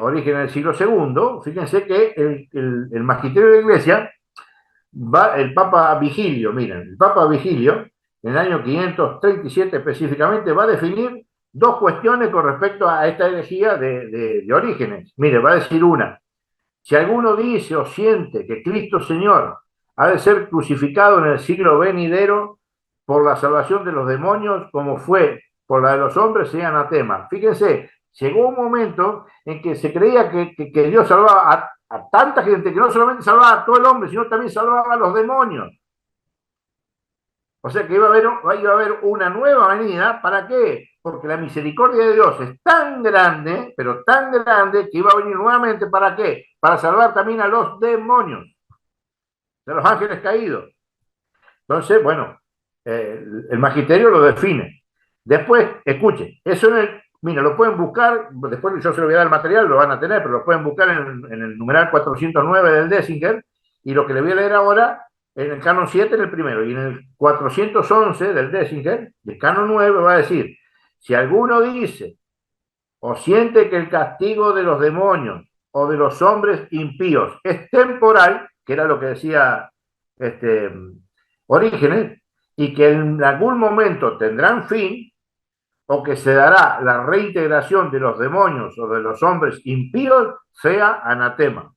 origen del siglo segundo, fíjense que el magisterio de la iglesia el Papa Vigilio, miren, el Papa Vigilio, en el año 537 específicamente, va a definir dos cuestiones con respecto a esta herejía de Orígenes. Mire, va a decir una: si alguno dice o siente que Cristo Señor ha de ser crucificado en el siglo venidero por la salvación de los demonios, como fue por la de los hombres, sea anatema. Fíjense, llegó un momento en que se creía que Dios salvaba a tanta gente, que no solamente salvaba a todo el hombre, sino también salvaba a los demonios. O sea que iba a haber una nueva venida. ¿Para qué? Porque la misericordia de Dios es tan grande, pero tan grande, que iba a venir nuevamente. ¿Para qué? Para salvar también a los demonios, de los ángeles caídos. Entonces, bueno, el magisterio lo define. Después, escuchen, eso mira, lo pueden buscar, después yo se lo voy a dar el material, lo van a tener, pero lo pueden buscar en el numeral 409 del Dessinger, y lo que le voy a leer ahora, en el canon 7 en el primero, y en el 411 del Dessinger, el canon 9 va a decir: si alguno dice o siente que el castigo de los demonios o de los hombres impíos es temporal, que era lo que decía este, Orígenes, y que en algún momento tendrán fin, o que se dará la reintegración de los demonios o de los hombres impíos, sea anatema.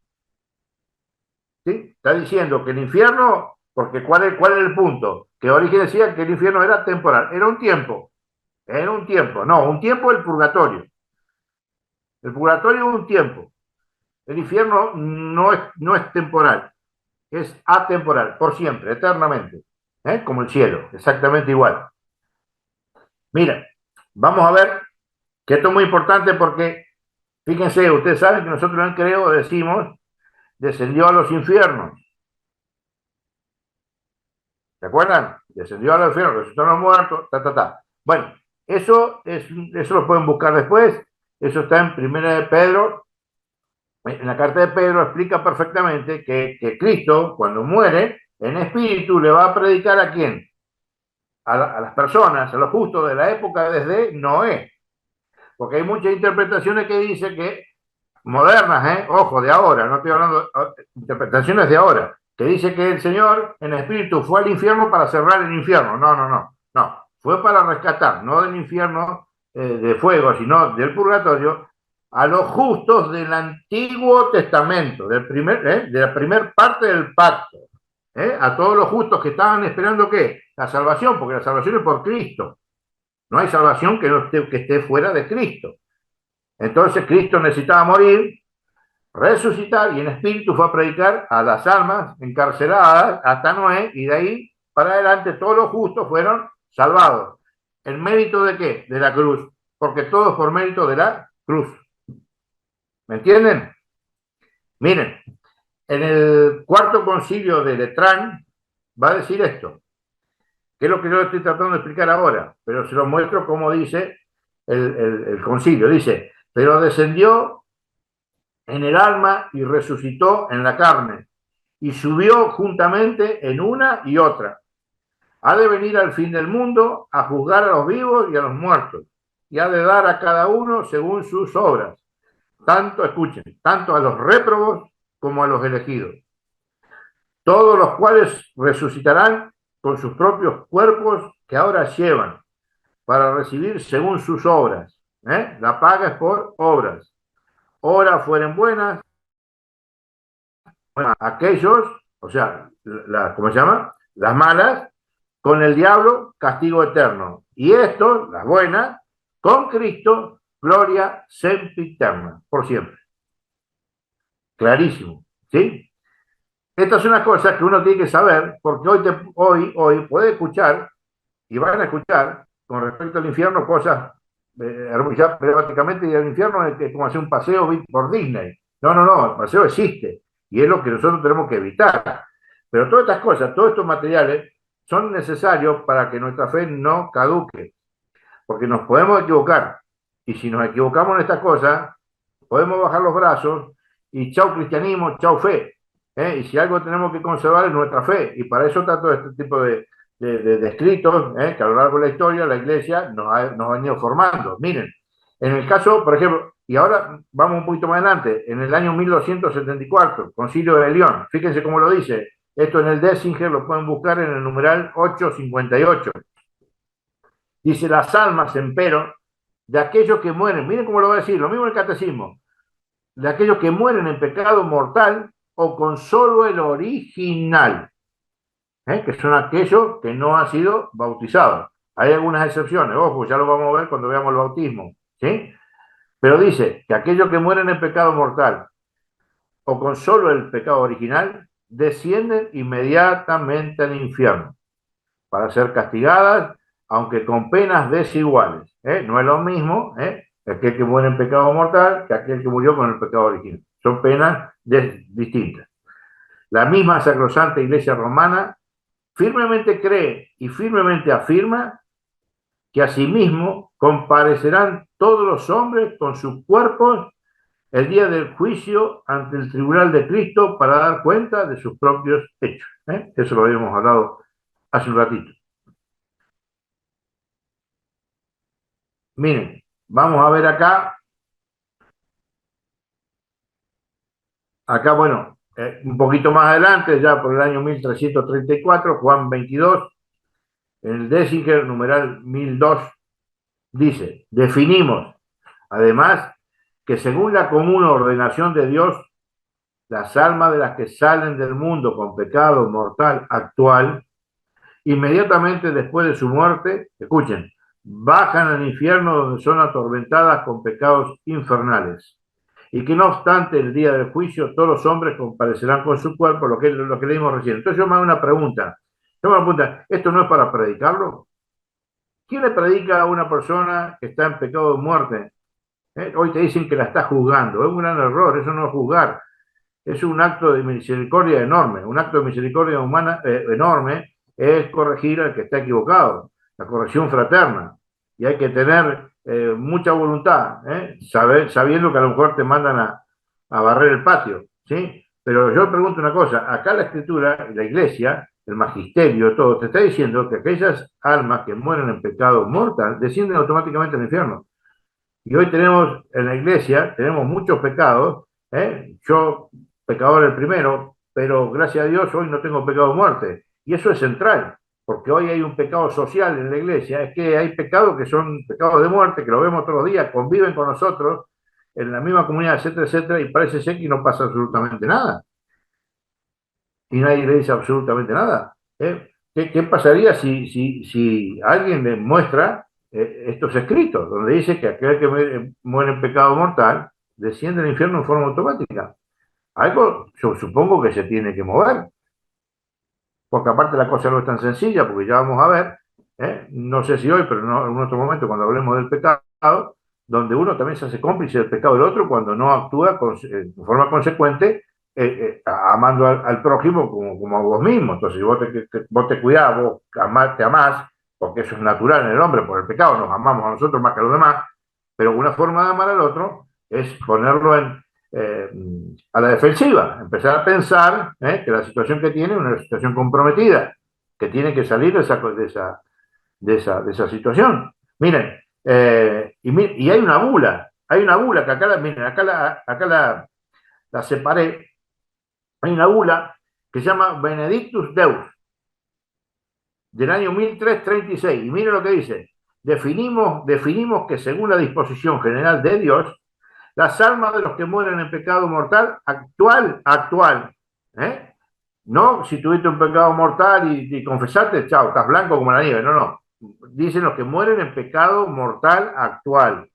¿Sí? Está diciendo que el infierno, porque ¿cuál es el punto? Que Orígenes decía que el infierno era temporal, era un tiempo, no, un tiempo el purgatorio. El purgatorio es un tiempo. El infierno no es temporal, es atemporal, por siempre, eternamente, como el cielo, exactamente igual. Mira, vamos a ver que esto es muy importante porque, fíjense, ustedes saben que nosotros en Creo decimos: descendió a los infiernos. ¿Se acuerdan? Descendió a los infiernos, resucitó a los muertos, ta. Bueno, eso lo pueden buscar después. Eso está en Primera de Pedro. En la carta de Pedro explica perfectamente que Cristo, cuando muere, en espíritu le va a predicar ¿a quién? A las personas, a los justos de la época desde Noé. Porque hay muchas interpretaciones que dicen que, modernas, ojo, de ahora, no estoy hablando de interpretaciones de ahora, que dice que el Señor en espíritu fue al infierno para cerrar el infierno. No, fue para rescatar, no del infierno de fuego, sino del purgatorio, a los justos del Antiguo Testamento, de la primera parte del pacto, a todos los justos que estaban esperando ¿qué? La salvación, porque la salvación es por Cristo. No hay salvación que esté fuera de Cristo. Entonces Cristo necesitaba morir, resucitar, y en espíritu fue a predicar a las almas encarceladas hasta Noé, y de ahí para adelante todos los justos fueron salvados. ¿En mérito de qué? De la cruz. Porque todos por mérito de la cruz. ¿Me entienden? Miren, en el cuarto concilio de Letrán va a decir esto, que es lo que yo estoy tratando de explicar ahora, pero se lo muestro como dice el concilio. Dice: pero descendió en el alma y resucitó en la carne, y subió juntamente en una y otra. Ha de venir al fin del mundo a juzgar a los vivos y a los muertos, y ha de dar a cada uno según sus obras, escuchen, tanto a los réprobos como a los elegidos, todos los cuales resucitarán con sus propios cuerpos que ahora llevan, para recibir según sus obras. La paga es por obras. Ora fueren buenas, aquellos, o sea, ¿cómo se llama? Las malas, con el diablo, castigo eterno. Y esto, las buenas, con Cristo, gloria sempiterna, por siempre. Clarísimo, ¿sí? Estas son las cosas que uno tiene que saber, porque hoy puede escuchar, y van a escuchar, con respecto al infierno, cosas ya prácticamente del infierno es como hacer un paseo por Disney. No, el paseo existe y es lo que nosotros tenemos que evitar. Pero todas estas cosas, todos estos materiales son necesarios para que nuestra fe no caduque, porque nos podemos equivocar. Y si nos equivocamos en estas cosas, podemos bajar los brazos y chau cristianismo, chau fe. ¿Eh? Y si algo tenemos que conservar es nuestra fe. Y para eso está todo este tipo de escritos, que a lo largo de la historia la iglesia nos ha venido formando. Miren, en el caso, por ejemplo, y ahora vamos un poquito más adelante, en el año 1274, Concilio de León, fíjense cómo lo dice, esto en el Dessinger lo pueden buscar en el numeral 858. Dice, las almas, empero, de aquellos que mueren, miren cómo lo va a decir, lo mismo en el catecismo, de aquellos que mueren en pecado mortal o con solo el original, que son aquellos que no han sido bautizados. Hay algunas excepciones, ojo, ya lo vamos a ver cuando veamos el bautismo, ¿sí? Pero dice que aquellos que mueren en pecado mortal o con solo el pecado original descienden inmediatamente al infierno para ser castigadas, aunque con penas desiguales. No es lo mismo aquel que muere en pecado mortal que aquel que murió con el pecado original. Son penas distintas. La misma sacrosanta Iglesia Romana firmemente cree y firmemente afirma que asimismo comparecerán todos los hombres con sus cuerpos el día del juicio ante el tribunal de Cristo para dar cuenta de sus propios hechos. Eso lo habíamos hablado hace un ratito. Miren, vamos a ver acá bueno, un poquito más adelante, ya por el año 1334, Juan 22, en el Dessinger, numeral 1002, dice, definimos, además, que según la común ordenación de Dios, las almas de las que salen del mundo con pecado mortal actual, inmediatamente después de su muerte, escuchen, bajan al infierno donde son atormentadas con pecados infernales. Y que no obstante el día del juicio todos los hombres comparecerán con su cuerpo, lo que leímos recién. Entonces yo me hago una pregunta. ¿Esto no es para predicarlo? ¿Quién le predica a una persona que está en pecado de muerte? Hoy te dicen que la está juzgando. Es un gran error, eso no es juzgar. Es un acto de misericordia enorme. Un acto de misericordia humana enorme es corregir al que está equivocado. La corrección fraterna. Y hay que tener mucha voluntad, sabiendo que a lo mejor te mandan a barrer el patio, ¿sí? Pero yo pregunto una cosa, acá la escritura, la iglesia, el magisterio, todo, te está diciendo que aquellas almas que mueren en pecado mortal descienden automáticamente al infierno. Y hoy tenemos en la iglesia, tenemos muchos pecados, yo, pecador el primero, pero gracias a Dios hoy no tengo pecado de muerte. Y eso es central, porque hoy hay un pecado social en la iglesia, es que hay pecados que son pecados de muerte, que lo vemos todos los días, conviven con nosotros en la misma comunidad, etcétera, etcétera, y parece ser que no pasa absolutamente nada. Y nadie le dice absolutamente nada. ¿Qué pasaría si alguien le muestra estos escritos, donde dice que aquel que muere en pecado mortal desciende al infierno en forma automática? Algo yo supongo que se tiene que mover, porque aparte la cosa no es tan sencilla, porque ya vamos a ver, no sé si hoy, pero en otro momento cuando hablemos del pecado, donde uno también se hace cómplice del pecado del otro cuando no actúa de forma consecuente, amando al prójimo como a vos mismo. Entonces, si vos te cuidás, vos te amás, porque eso es natural en el hombre, por el pecado nos amamos a nosotros más que a los demás, pero una forma de amar al otro es ponerlo a la defensiva, empezar a pensar que la situación que tiene es una situación comprometida, que tiene que salir de esa situación. Miren, y hay una bula que acá, miren, acá la separé. Hay una bula que se llama Benedictus Deus, del año 1336, y miren lo que dice: definimos que según la disposición general de Dios, las almas de los que mueren en pecado mortal actual, no si tuviste un pecado mortal y confesaste, chao, estás blanco como la nieve, no, dicen los que mueren en pecado mortal actual,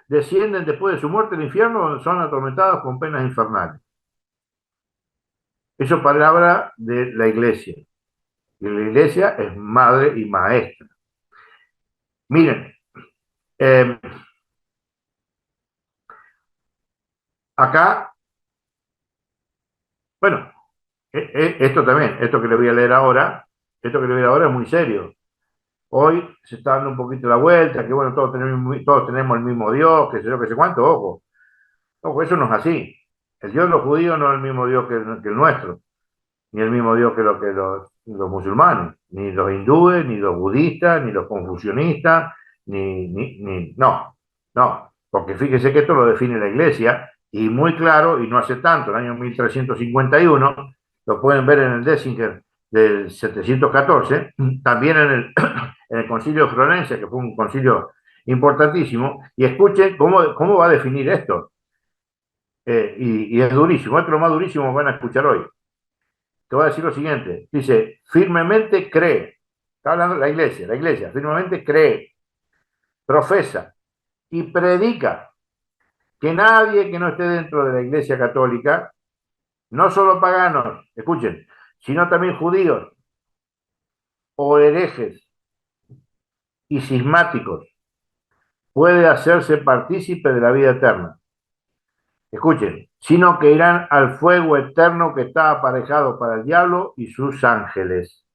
descienden después de su muerte al infierno donde son atormentados con penas infernales. Eso es palabra de la iglesia. Y la iglesia es madre y maestra. Miren, acá Bueno, esto también, esto que le voy a leer ahora, esto que le voy a leer ahora es muy serio. Hoy se está dando un poquito la vuelta, que bueno, todos tenemos el mismo Dios, que sé yo, que sé cuánto, ojo. Ojo, eso no es así. El Dios de los judíos no es el mismo Dios que el nuestro, ni el mismo Dios que los musulmanes, ni los hindúes, ni los budistas, ni los confucionistas, no, no, porque fíjese que esto lo define la Iglesia, y muy claro, y no hace tanto, el año 1351, lo pueden ver en el Décinger del 714, también en el concilio de Florencia, que fue un concilio importantísimo, y escuchen cómo va a definir esto. Y es durísimo, esto es lo más durísimo que van a escuchar hoy. Te voy a decir lo siguiente, dice, firmemente cree, está hablando la iglesia, firmemente cree, profesa y predica que nadie que no esté dentro de la iglesia católica, no solo paganos, escuchen, sino también judíos o herejes y cismáticos, puede hacerse partícipe de la vida eterna. Escuchen, sino que irán al fuego eterno que está aparejado para el diablo y sus ángeles.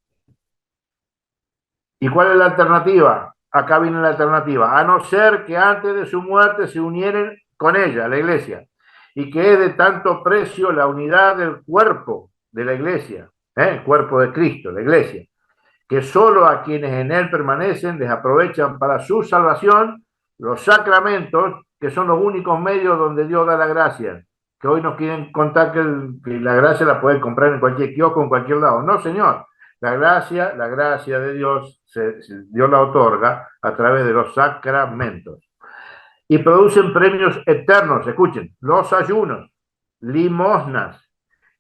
¿Y cuál es la alternativa? Acá viene la alternativa. A no ser que antes de su muerte se unieren con ella, la iglesia, y que es de tanto precio la unidad del cuerpo de la iglesia, el cuerpo de Cristo, la iglesia, que solo a quienes en él permanecen les aprovechan para su salvación los sacramentos, que son los únicos medios donde Dios da la gracia. Que hoy nos quieren contar que la gracia la pueden comprar en cualquier kiosco, en cualquier lado. No, señor. La gracia de Dios, Dios la otorga a través de los sacramentos. Y producen premios eternos, escuchen, los ayunos, limosnas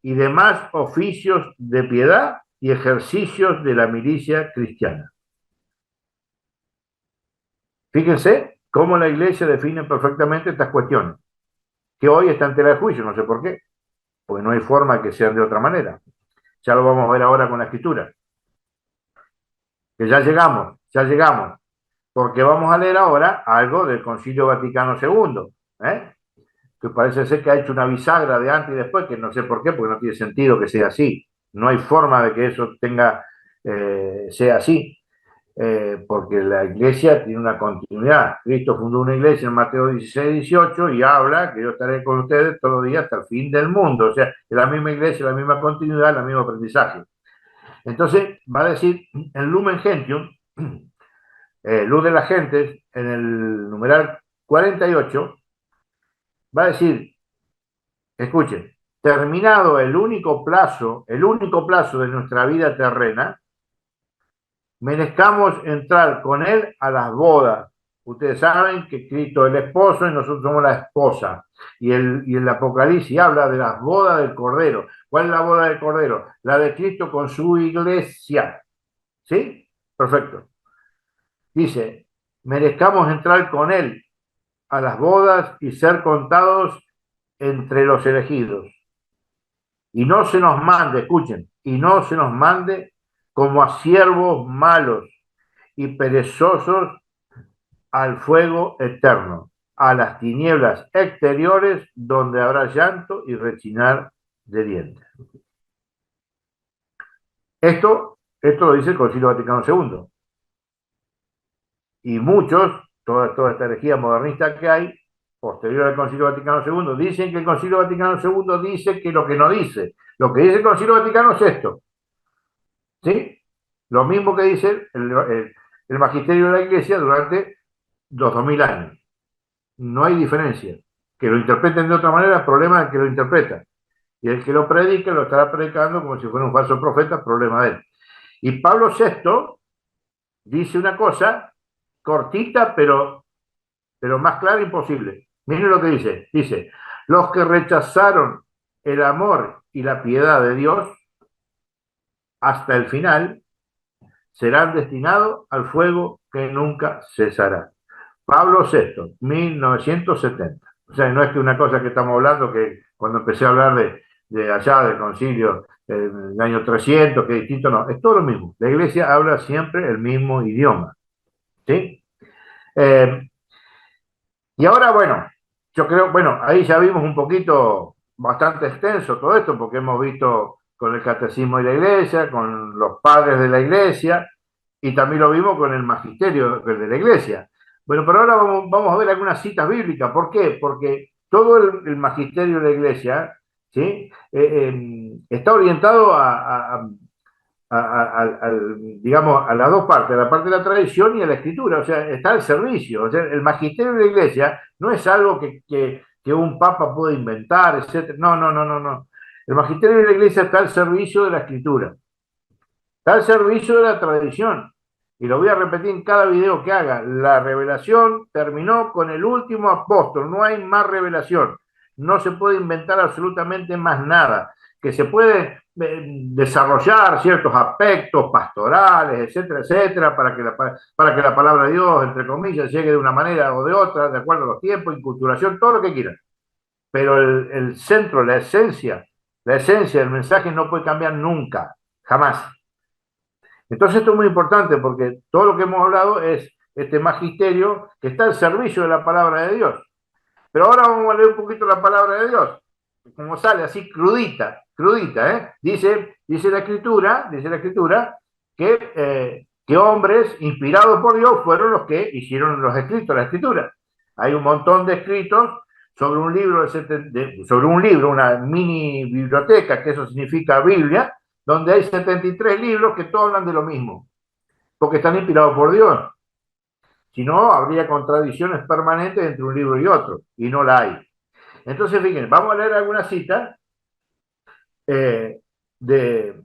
y demás oficios de piedad y ejercicios de la milicia cristiana. Fíjense cómo la iglesia define perfectamente estas cuestiones, que hoy está en tela de juicio, no sé por qué, porque no hay forma que sean de otra manera. Ya lo vamos a ver ahora con la escritura. Que ya llegamos, porque vamos a leer ahora algo del Concilio Vaticano II, que parece ser que ha hecho una bisagra de antes y después, que no sé por qué, porque no tiene sentido que sea así. No hay forma de que eso sea así, porque la iglesia tiene una continuidad. Cristo fundó una iglesia en Mateo 16, 18 y habla que yo estaré con ustedes todos los días hasta el fin del mundo. O sea, es la misma iglesia, la misma continuidad, el mismo aprendizaje. Entonces, va a decir en Lumen Gentium, Luz de las Gentes, en el numeral 48, va a decir, escuchen, terminado el único plazo de nuestra vida terrena, merezcamos entrar con él a las bodas. Ustedes saben que Cristo es el esposo y nosotros somos la esposa. Y el Apocalipsis habla de las bodas del Cordero. ¿Cuál es la boda del Cordero? La de Cristo con su iglesia. ¿Sí? Perfecto. Dice, merezcamos entrar con él a las bodas y ser contados entre los elegidos. Y no se nos mande, escuchen, y no se nos mande como a siervos malos y perezosos al fuego eterno, a las tinieblas exteriores donde habrá llanto y rechinar de dientes. Esto lo dice el Concilio Vaticano II. Y muchos, toda esta herejía modernista que hay, posterior al Concilio Vaticano II, dicen que el Concilio Vaticano II dice que lo que no dice. Lo que dice el Concilio Vaticano es esto. ¿Sí? Lo mismo que dice el magisterio de la Iglesia durante los 2000 años. No hay diferencia. Que lo interpreten de otra manera, el problema es que lo interpreta. Y el que lo predica lo estará predicando como si fuera un falso profeta, problema de él. Y Pablo VI dice una cosa cortita, pero más clara imposible. Miren lo que dice. Dice, los que rechazaron el amor y la piedad de Dios hasta el final serán destinados al fuego que nunca cesará. Pablo VI, 1970. O sea, no es que una cosa que estamos hablando, que cuando empecé a hablar de allá del concilio del año 300, que es distinto, no, es todo lo mismo. La iglesia habla siempre el mismo idioma. ¿Sí? Y ahora, bueno, yo creo, bueno, ahí ya vimos un poquito bastante extenso todo esto, porque hemos visto con el catecismo de la iglesia, con los padres de la iglesia, y también lo vimos con el magisterio de la iglesia. Bueno, pero ahora vamos a ver algunas citas bíblicas. ¿Por qué? Porque todo el magisterio de la iglesia, ¿sí? Está orientado digamos, a las dos partes, a la parte de la tradición y a la escritura, o sea, está al servicio. O sea, el magisterio de la iglesia no es algo que un papa puede inventar, etc. No, no, no, no, no. El magisterio de la iglesia está al servicio de la escritura, está al servicio de la tradición. Y lo voy a repetir en cada video que haga. La revelación terminó con el último apóstol, no hay más revelación. No se puede inventar absolutamente más nada. Que se puede desarrollar ciertos aspectos pastorales, etcétera, etcétera, para que la palabra de Dios, entre comillas, llegue de una manera o de otra, de acuerdo a los tiempos, inculturación, todo lo que quieran. Pero el centro, la esencia del mensaje no puede cambiar nunca, jamás. Entonces esto es muy importante porque todo lo que hemos hablado es este magisterio que está al servicio de la palabra de Dios. Pero ahora vamos a leer un poquito la palabra de Dios, como sale así crudita, crudita, ¿eh? Dice la escritura que hombres inspirados por Dios fueron los que hicieron los escritos, la escritura. Hay un montón de escritos sobre un libro, sobre un libro, una mini biblioteca, que eso significa Biblia, donde hay 73 libros que todos hablan de lo mismo, porque están inspirados por Dios. Si no, habría contradicciones permanentes entre un libro y otro, y no la hay. Entonces, fíjense, vamos a leer algunas citas de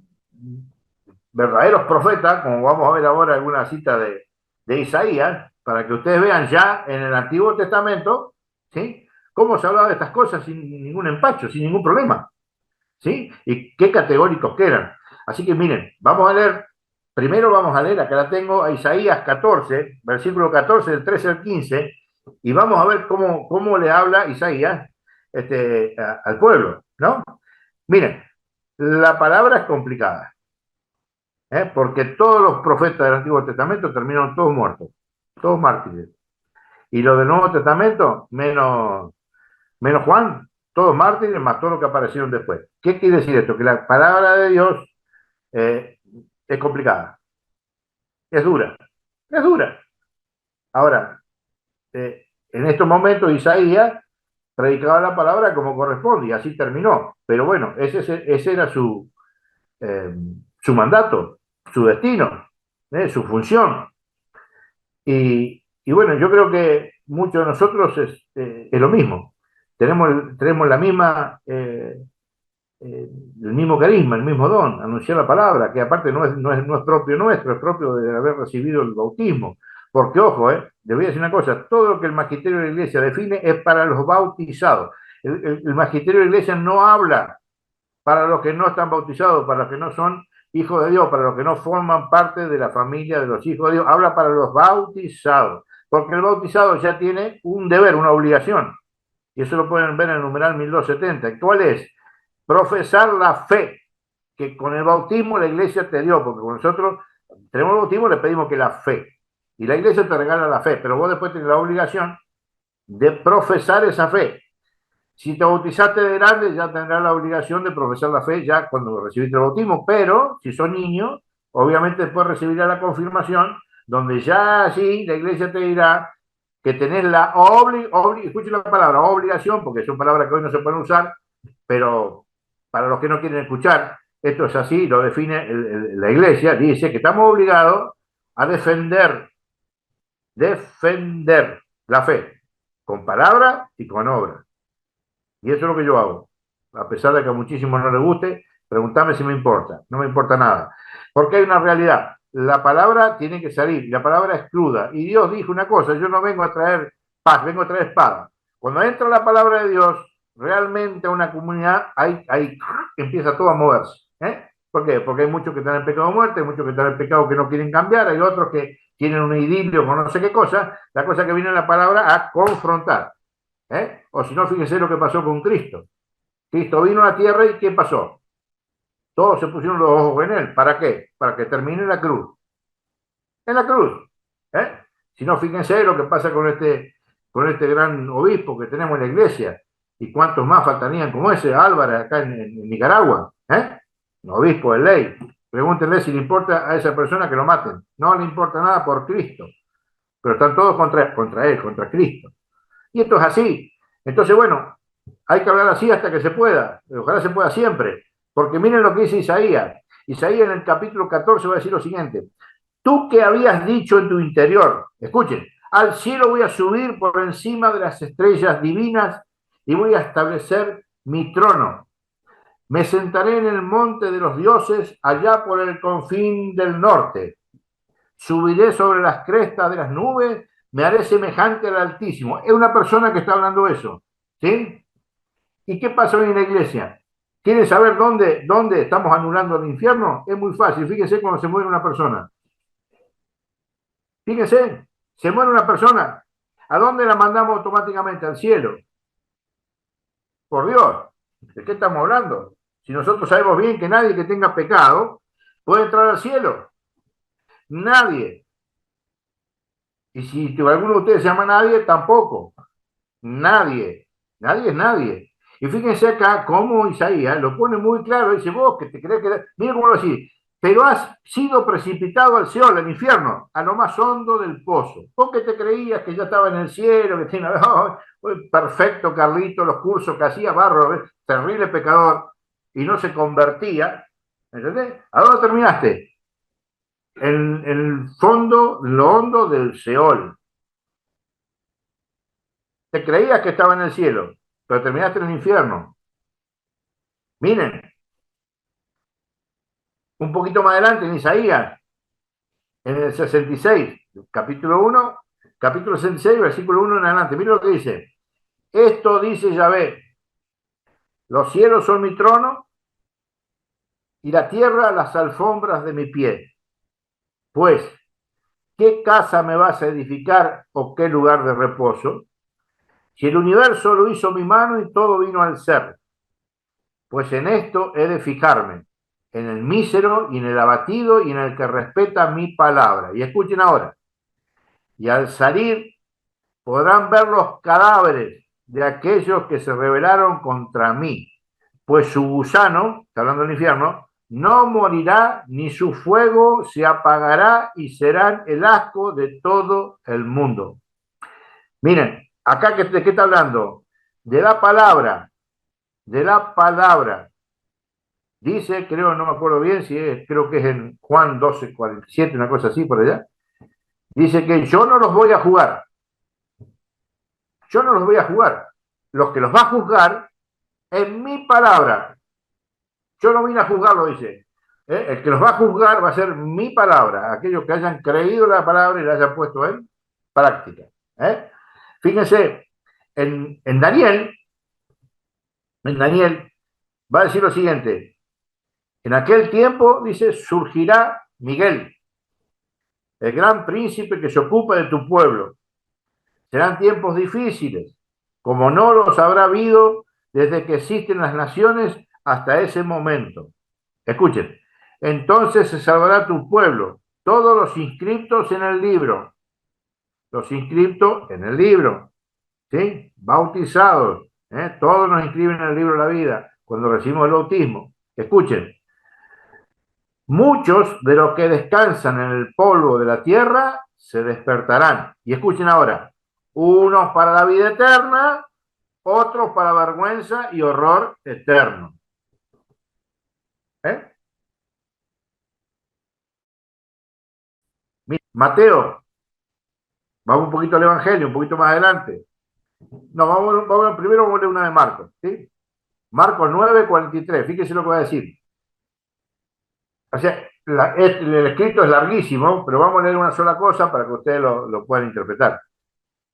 verdaderos profetas, como vamos a ver ahora alguna cita de Isaías, para que ustedes vean ya en el Antiguo Testamento, ¿sí?, cómo se hablaba de estas cosas sin ningún empacho, sin ningún problema, ¿sí? Y qué categóricos que eran. Así que miren, vamos a leer, primero vamos a leer, acá la tengo, a Isaías 14, versículo 14, del 13 al 15, y vamos a ver cómo le habla Isaías al pueblo, ¿no? Miren, la palabra es complicada, porque todos los profetas del Antiguo Testamento terminaron todos muertos, todos mártires. Y los del Nuevo Testamento, menos Juan, todos mártires, más todo lo que aparecieron después. ¿Qué quiere decir esto? Que la palabra de Dios es complicada, es dura, es dura. Ahora, en estos momentos Isaías predicaba la palabra como corresponde y así terminó. Pero bueno, ese era su mandato, su destino, su función. Y bueno, yo creo que muchos de nosotros es lo mismo. Tenemos la misma, el mismo carisma, el mismo don, anunciar la palabra, que aparte no es propio nuestro, es propio de haber recibido el bautismo. Porque, ojo, le voy a decir una cosa, todo lo que el magisterio de la iglesia define es para los bautizados. El magisterio de la iglesia no habla para los que no están bautizados, para los que no son hijos de Dios, para los que no forman parte de la familia de los hijos de Dios, habla para los bautizados, porque el bautizado ya tiene un deber, una obligación, y eso lo pueden ver en el numeral 1270. ¿Cuál es? Profesar la fe que con el bautismo la iglesia te dio, porque cuando nosotros tenemos el bautismo le pedimos que la fe, y la iglesia te regala la fe, pero vos después tenés la obligación de profesar esa fe. Si te bautizaste de grande, ya tendrás la obligación de profesar la fe ya cuando recibiste el bautismo, pero si sos niño, obviamente después recibirás la confirmación, donde ya sí, la iglesia te dirá que tenés la escuchen la palabra obligación, porque son palabras que hoy no se pueden usar, pero para los que no quieren escuchar, esto es así, lo define la iglesia, dice que estamos obligados a defender la fe, con palabra y con obra. Y eso es lo que yo hago. A pesar de que a muchísimos no les guste, preguntame si me importa. No me importa nada. Porque hay una realidad. La palabra tiene que salir. La palabra es cruda. Y Dios dijo una cosa. Yo no vengo a traer paz, vengo a traer espada. Cuando entra la palabra de Dios, realmente a una comunidad, ahí empieza todo a moverse. ¿Por qué? Porque hay muchos que están en pecado de muerte, hay muchos que están en pecado que no quieren cambiar, hay otros que tienen un idilio con no sé qué cosa. La cosa que viene en la palabra a confrontar. O si no, fíjense lo que pasó con Cristo. Cristo vino a la tierra y ¿qué pasó? Todos se pusieron los ojos en él. ¿Para qué? Para que termine en la cruz. En la cruz. Si no, fíjense lo que pasa con este gran obispo que tenemos en la iglesia. ¿Y cuántos más faltarían como ese Álvarez acá en Nicaragua? ¿Eh? Un obispo de ley. Pregúntenle si le importa a esa persona que lo maten. No le importa nada por Cristo. Pero están todos contra él, contra Cristo. Y esto es así. Entonces, bueno, hay que hablar así hasta que se pueda. Ojalá se pueda siempre. Porque miren lo que dice Isaías. Isaías en el capítulo 14 va a decir lo siguiente. Tú que habías dicho en tu interior, escuchen, al cielo voy a subir por encima de las estrellas divinas y voy a establecer mi trono. Me sentaré en el monte de los dioses, allá por el confín del norte. Subiré sobre las crestas de las nubes, me haré semejante al Altísimo. Es una persona que está hablando eso, ¿sí? ¿Y qué pasa hoy en la iglesia? ¿Quieren saber dónde estamos anulando el infierno? Es muy fácil, fíjense cuando se muere una persona. Fíjense, se muere una persona. ¿A dónde la mandamos automáticamente? Al cielo. Por Dios, ¿de qué estamos hablando? Si nosotros sabemos bien que nadie que tenga pecado puede entrar al cielo. Nadie. Y si alguno de ustedes se llama nadie, tampoco. Nadie. Nadie es nadie. Y fíjense acá cómo Isaías lo pone muy claro. Dice, vos que te crees que... Mira cómo lo decís. Pero has sido precipitado al Seol, al infierno, a lo más hondo del pozo. Vos que te creías que ya estaba en el cielo, que tenía... Oh, perfecto, Carlito, los cursos que hacía, barro, terrible pecador, y no se convertía. ¿Entendés? ¿A dónde terminaste? En el fondo, lo hondo del Seol. Te creías que estaba en el cielo, pero terminaste en el infierno. Miren, un poquito más adelante en Isaías, en el 66, capítulo 1, capítulo 66, versículo 1 en adelante. Miren lo que dice. Esto dice Yahvé, los cielos son mi trono y la tierra las alfombras de mi pie. Pues, ¿qué casa me vas a edificar o qué lugar de reposo? Si el universo lo hizo mi mano y todo vino al ser, pues en esto he de fijarme, en el mísero y en el abatido y en el que respeta mi palabra. Y escuchen ahora, y al salir podrán ver los cadáveres de aquellos que se rebelaron contra mí, pues su gusano, está hablando del infierno, no morirá, ni su fuego se apagará y serán el asco de todo el mundo. Miren, acá ¿de qué está hablando? De la palabra, de la palabra. Dice, creo, no me acuerdo bien, si es, creo que es en Juan 12:47, una cosa así por allá. Dice que yo no los voy a jugar. Yo no los voy a jugar. Los que los va a juzgar es mi palabra. Yo no vine a juzgarlo, dice. El que los va a juzgar va a ser mi palabra. Aquellos que hayan creído la palabra y la hayan puesto en práctica. Fíjense, en Daniel va a decir lo siguiente. En aquel tiempo, dice, surgirá Miguel, el gran príncipe que se ocupa de tu pueblo. Serán tiempos difíciles, como no los habrá habido desde que existen las naciones hasta ese momento. Escuchen, entonces se salvará tu pueblo, todos los inscriptos en el libro, los inscriptos en el libro, ¿sí? Bautizados, todos nos inscriben en el libro de la vida cuando recibimos el bautismo. Escuchen, muchos de los que descansan en el polvo de la tierra se despertarán. Y escuchen ahora, unos para la vida eterna, otros para vergüenza y horror eterno. Mateo, vamos un poquito al Evangelio, un poquito más adelante. No, primero vamos a leer una de Marcos, ¿sí? Marcos 9:43, fíjese lo que va a decir. O sea, el escrito es larguísimo, pero vamos a leer una sola cosa para que ustedes lo puedan interpretar.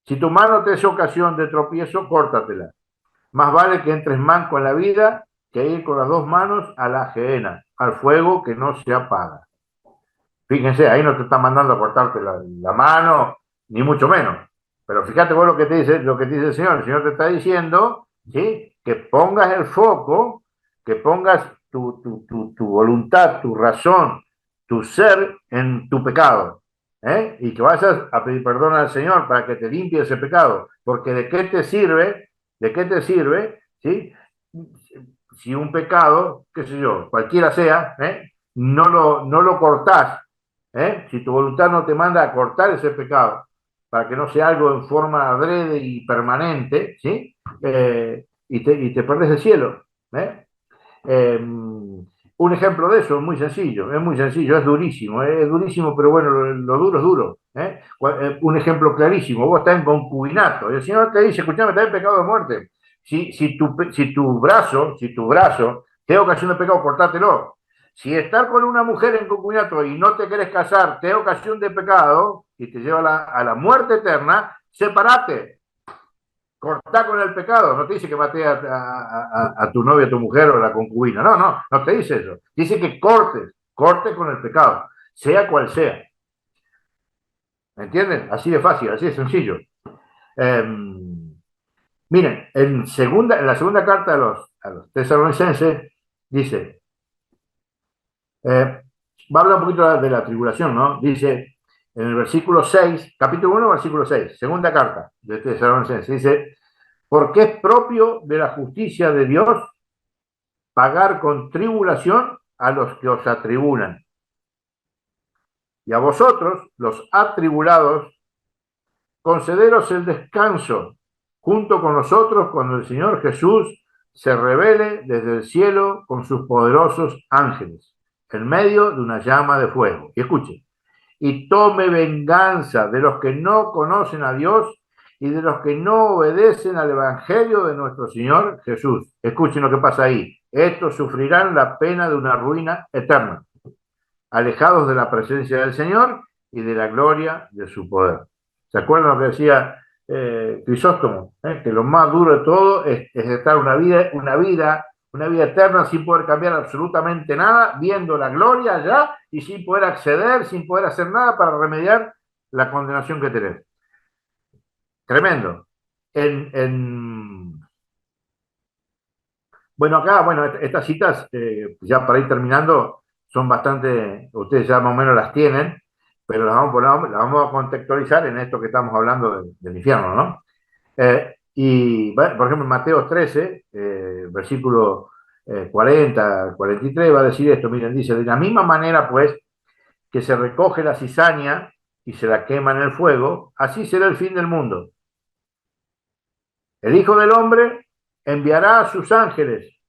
Si tu mano te es ocasión de tropiezo, córtatela. Más vale que entres manco en la vida que ir con las dos manos a la gehenna, al fuego que no se apaga. Fíjense, ahí no te está mandando a cortarte la mano, ni mucho menos. Pero fíjate vos lo que te dice el Señor. El Señor te está diciendo, ¿sí?, que pongas el foco, que pongas tu voluntad, tu razón, tu ser en tu pecado. Y que vayas a pedir perdón al Señor para que te limpie ese pecado. Porque ¿de qué te sirve ¿De qué te sirve? ¿Sí? Si un pecado, qué sé yo, cualquiera sea, no lo cortás, si tu voluntad no te manda a cortar ese pecado, para que no sea algo en forma adrede y permanente, ¿sí? Y te perdés el cielo. ¿Eh? Un ejemplo de eso es muy sencillo, es durísimo, pero bueno, lo duro es duro. Un ejemplo clarísimo, vos estás en concubinato, y el Señor te dice, escuchame, estás en pecado de muerte. Si tu brazo te da ocasión de pecado, cortátelo. Si estar con una mujer en concubinato y no te querés casar te da ocasión de pecado y te lleva a la muerte eterna, separate. Cortá con el pecado, no te dice que mate a tu novia, a tu mujer o a la concubina, no te dice eso. Dice que cortes con el pecado, sea cual sea. ¿Me entienden? Así de fácil, así de sencillo. Eh, Miren, en la segunda carta a los tesalonicenses dice, va a hablar un poquito de la tribulación, ¿no? Dice en el versículo 6, capítulo 1, versículo 6, segunda carta de tesalonicenses, dice, porque es propio de la justicia de Dios pagar con tribulación a los que os atribulan. Y a vosotros, los atribulados, concederos el descanso junto con nosotros cuando el Señor Jesús se revele desde el cielo con sus poderosos ángeles, en medio de una llama de fuego. Y escuche, y tome venganza de los que no conocen a Dios y de los que no obedecen al Evangelio de nuestro Señor Jesús. Escuchen lo que pasa ahí. Estos sufrirán la pena de una ruina eterna, alejados de la presencia del Señor y de la gloria de su poder. ¿Se acuerdan lo que decía Crisóstomo? Que lo más duro de todo es estar una vida eterna sin poder cambiar absolutamente nada, viendo la gloria allá y sin poder acceder, sin poder hacer nada para remediar la condenación que tenés. Tremendo. Bueno, acá, bueno, estas citas, ya para ir terminando, son bastante, ustedes ya más o menos las tienen, pero las vamos a contextualizar en esto que estamos hablando del infierno, ¿no? Por ejemplo, en Mateo 13, versículo 40, 43, va a decir esto, miren, dice, de la misma manera, pues, que se recoge la cizaña y se la quema en el fuego, así será el fin del mundo. El Hijo del Hombre enviará a sus ángeles,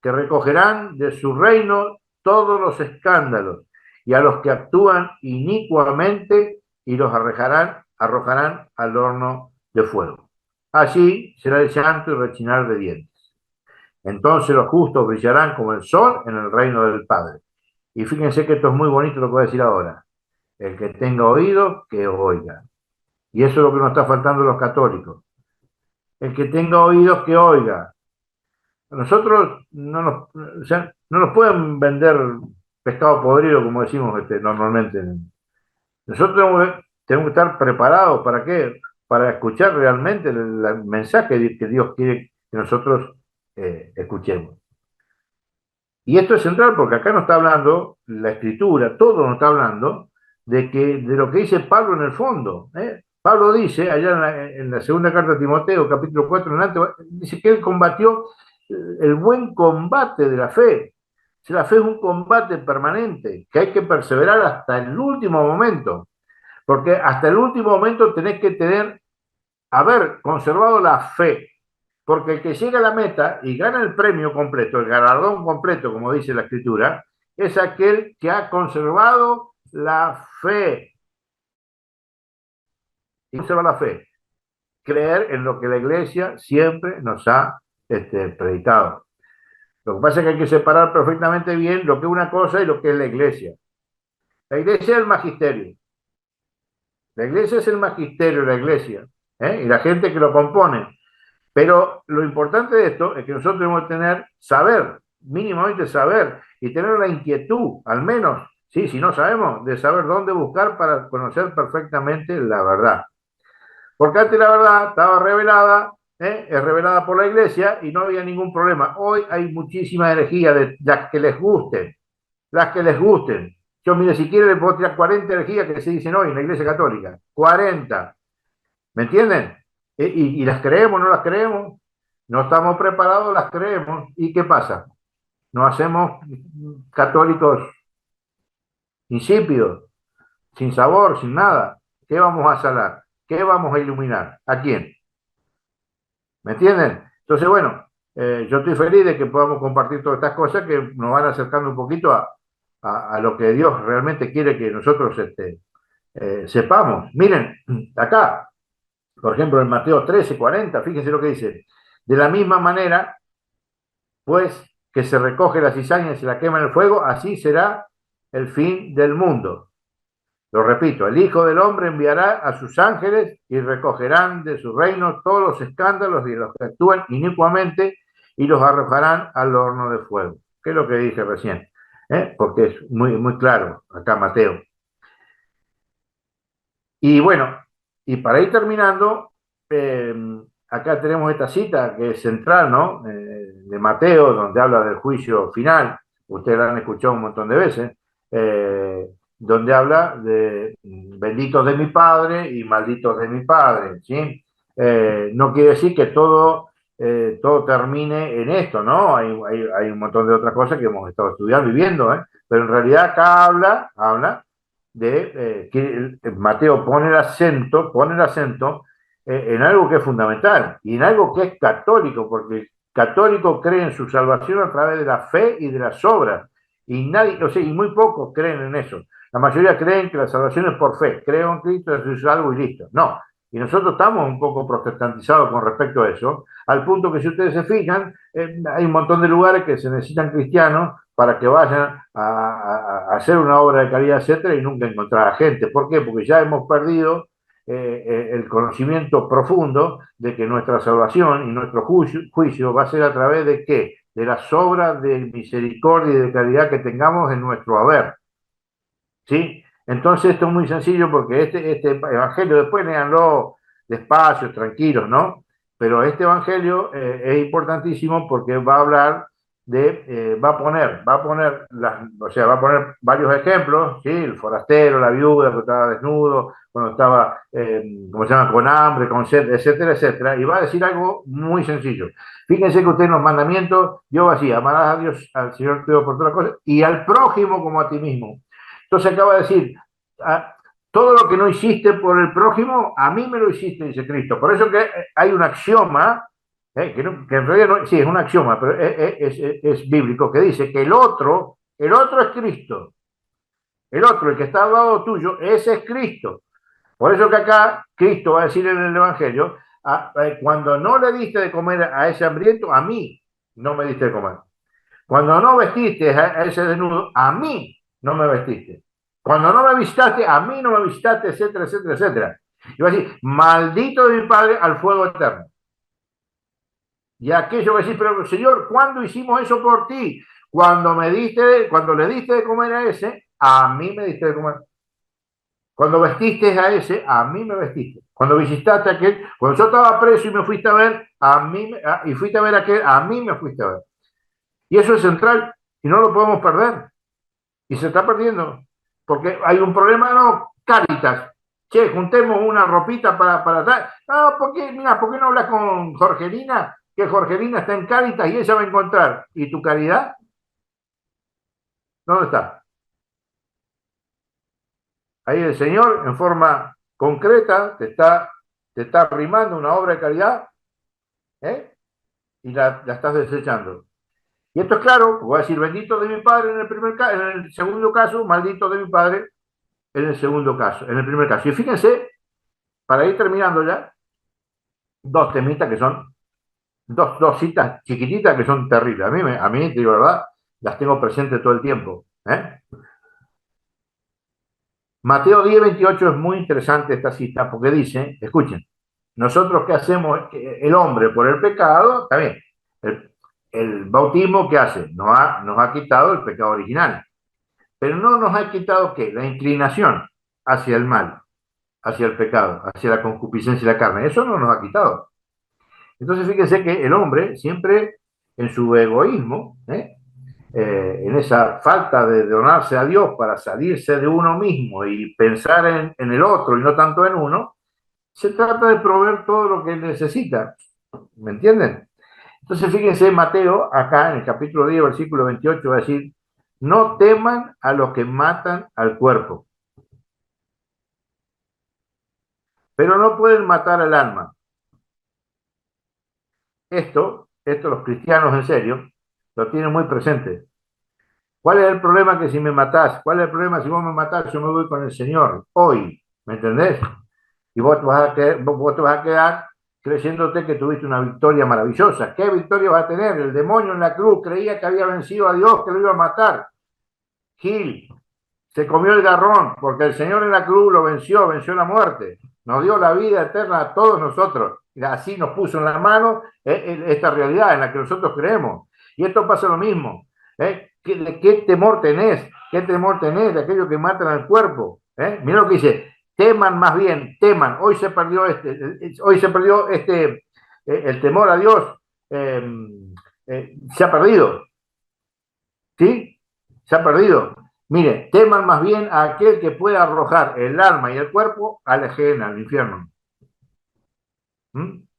que recogerán de su reino todos los escándalos y a los que actúan inicuamente y los arrojarán al horno de fuego. Allí será el llanto y rechinar de dientes. Entonces los justos brillarán como el sol en el reino del Padre. Y fíjense que esto es muy bonito lo que voy a decir ahora. El que tenga oído, que oiga. Y eso es lo que nos está faltando a los católicos. El que tenga oídos, que oiga. Nosotros o sea, no nos pueden vender pescado podrido, como decimos normalmente. Nosotros tenemos que estar preparados. ¿Para qué? Para escuchar realmente el mensaje que Dios quiere que nosotros escuchemos. Y esto es central porque acá nos está hablando la Escritura, todo nos está hablando de lo que dice Pablo en el fondo. Pablo dice, allá en la segunda carta de Timoteo, capítulo 4 en adelante, dice que él combatió el buen combate de la fe. Si la fe es un combate permanente, que hay que perseverar hasta el último momento, porque hasta el último momento tenés que haber conservado la fe, porque el que llega a la meta y gana el premio completo, el galardón completo, como dice la Escritura, es aquel que ha conservado la fe. Y conservar la fe, creer en lo que la Iglesia siempre nos ha predicado. Lo que pasa es que hay que separar perfectamente bien lo que es una cosa y lo que es la Iglesia. La Iglesia es el magisterio. La Iglesia es el magisterio de la Iglesia, y la gente que lo compone. Pero lo importante de esto es que nosotros debemos tener, saber, mínimamente saber, y tener la inquietud, al menos, ¿sí? Si no sabemos, de saber dónde buscar para conocer perfectamente la verdad. Porque antes la verdad estaba revelada, es revelada por la Iglesia y no había ningún problema. Hoy hay muchísima herejía de las que les gusten, las que les gusten. Yo, mire, si quiere, le puedo tirar 40 herejías que se dicen hoy en la Iglesia Católica. 40. ¿Me entienden? Y las creemos, no las creemos. no estamos preparados, las creemos. ¿Y qué pasa? Nos hacemos católicos insípidos, sin sabor, sin nada. ¿Qué vamos a salar? ¿Qué vamos a iluminar? ¿A quién? ¿Me entienden? Entonces, bueno, yo estoy feliz de que podamos compartir todas estas cosas que nos van acercando un poquito a lo que Dios realmente quiere que nosotros sepamos. Miren, acá, por ejemplo, en Mateo 13:40, fíjense lo que dice. De la misma manera, pues, que se recoge la cizaña y se la quema en el fuego, así será el fin del mundo. Lo repito, el Hijo del Hombre enviará a sus ángeles y recogerán de su reino todos los escándalos y los que actúan inicuamente y los arrojarán al horno de fuego. ¿Qué es lo que dije recién? Porque es muy, muy claro acá Mateo. Y bueno, y para ir terminando, acá tenemos esta cita que es central, ¿no? De Mateo, donde habla del juicio final. Ustedes la han escuchado un montón de veces. Donde habla de benditos de mi Padre y malditos de mi Padre, ¿sí? No quiere decir que todo termine en esto, ¿no? Hay un montón de otras cosas que hemos estado estudiando y viendo, ¿eh? Pero en realidad acá habla de que Mateo pone el acento en algo que es fundamental y en algo que es católico, porque el católico cree en su salvación a través de la fe y de las obras. Y nadie, o sea, y muy pocos creen en eso. La mayoría creen que la salvación es por fe. Creo en Cristo, es algo y listo. No. Y nosotros estamos un poco protestantizados con respecto a eso, al punto que si ustedes se fijan, hay un montón de lugares que se necesitan cristianos para que vayan a hacer una obra de caridad, etcétera, y nunca encontrar a gente. ¿Por qué? Porque ya hemos perdido el conocimiento profundo de que nuestra salvación y nuestro juicio va a ser a través de ¿qué? De las obras de misericordia y de caridad que tengamos en nuestro haber. ¿Sí? Entonces esto es muy sencillo porque este evangelio, después léanlo despacio, tranquilos, ¿no? Pero este evangelio es importantísimo porque va a hablar va a poner va a poner varios ejemplos, ¿sí? El forastero, la viuda que estaba desnudo, cuando estaba, ¿cómo se llama?, con hambre, con sed, etcétera, etcétera, y va a decir algo muy sencillo. Fíjense que usted en los mandamientos, Dios así, amarás a Dios, al Señor Dios por todas las cosas, y al prójimo como a ti mismo. Entonces acaba de decir, todo lo que no hiciste por el prójimo, a mí me lo hiciste, dice Cristo. Por eso que hay un axioma, que en realidad no, sí, es un axioma, pero es bíblico, que dice que el otro es Cristo. El otro, el que está al lado tuyo, ese es Cristo. Por eso que acá Cristo va a decir en el Evangelio, cuando no le diste de comer a ese hambriento, a mí no me diste de comer. Cuando no vestiste a ese desnudo, a mí no me vestiste. Cuando no me visitaste, a mí no me visitaste, etcétera, etcétera, etcétera. Y va a decir, maldito de mi Padre al fuego eterno. Y aquello va a decir, pero Señor, ¿cuándo hicimos eso por ti? Cuando le diste de comer a ese, a mí me diste de comer. Cuando vestiste a ese, a mí me vestiste. Cuando visitaste a aquel, cuando yo estaba preso y me fuiste a ver, y fuiste a ver a aquel, a mí me fuiste a ver. Y eso es central y no lo podemos perder. Y se está perdiendo. Porque hay un problema, no, Cáritas. Che, juntemos una ropita para atrás. No, ¿por qué no hablas con Jorgelina? Que Jorgelina está en Cáritas y ella va a encontrar. ¿Y tu caridad? ¿Dónde está? Ahí el Señor, en forma concreta, te está arrimando una obra de caridad, y la estás desechando. Y esto es claro, voy a decir bendito de mi Padre en el segundo caso, maldito de mi Padre en el segundo caso, en el primer caso. Y fíjense, para ir terminando ya, dos temitas que son, dos citas chiquititas que son terribles. A mí, te digo la verdad, las tengo presentes todo el tiempo. Mateo 10:28 es muy interesante esta cita porque dice, escuchen, nosotros qué hacemos, el hombre por el pecado, está bien, el bautismo ¿qué hace? Nos ha quitado el pecado original, pero no nos ha quitado ¿qué? La inclinación hacia el mal, hacia el pecado, hacia la concupiscencia y la carne, eso no nos ha quitado. Entonces fíjense que el hombre siempre en su egoísmo, en esa falta de donarse a Dios para salirse de uno mismo y pensar en el otro y no tanto en uno, se trata de proveer todo lo que él necesita. ¿Me entienden? Entonces, fíjense, Mateo, acá en el capítulo 10, versículo 28, va a decir, no teman a los que matan al cuerpo, pero no pueden matar al alma. Esto los cristianos en serio, lo tienen muy presente. ¿Cuál es el problema que si me matás? ¿Cuál es el problema si vos me matás? Yo me voy con el Señor, hoy, ¿me entendés? Y vos te vas a quedar creyéndote que tuviste una victoria maravillosa. ¿Qué victoria vas a tener? El demonio en la cruz creía que había vencido a Dios, que lo iba a matar. Gil, se comió el garrón, porque el Señor en la cruz lo venció la muerte. Nos dio la vida eterna a todos nosotros. Y así nos puso en la mano esta realidad en la que nosotros creemos. Y esto pasa lo mismo. ¿Qué temor tenés? ¿Qué temor tenés de aquellos que matan al cuerpo? Mira lo que dice, teman más bien, teman. Hoy se perdió el temor a Dios, se ha perdido, ¿sí? Se ha perdido. Mire, teman más bien a aquel que puede arrojar el alma y el cuerpo a la Gehenna, al infierno.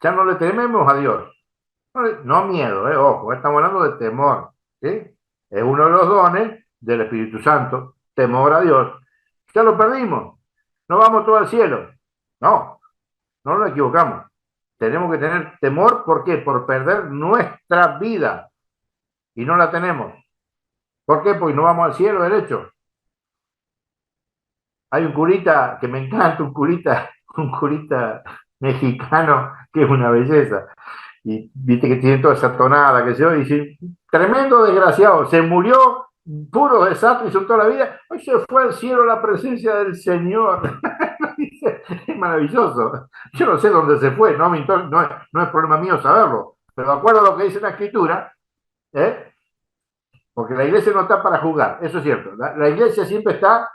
Ya no le tememos a Dios. No miedo, ojo, estamos hablando de temor, ¿sí? Es uno de los dones del Espíritu Santo, temor a Dios. Ya lo perdimos, no vamos todos al cielo. No, no nos equivocamos. Tenemos que tener temor, ¿por qué? Por perder nuestra vida y no la tenemos. ¿Por qué? Porque no vamos al cielo derecho. Hay un curita que me encanta, un curita mexicano que es una belleza. Y viste que tiene toda esa tonada, que se oye, y dice, tremendo desgraciado, se murió, puro desastre, hizo toda la vida, hoy se fue al cielo la presencia del Señor. Es maravilloso. Yo no sé dónde se fue, no es problema mío saberlo, pero de acuerdo a lo que dice la Escritura, ¿eh? Porque la iglesia no está para jugar, eso es cierto. La iglesia siempre está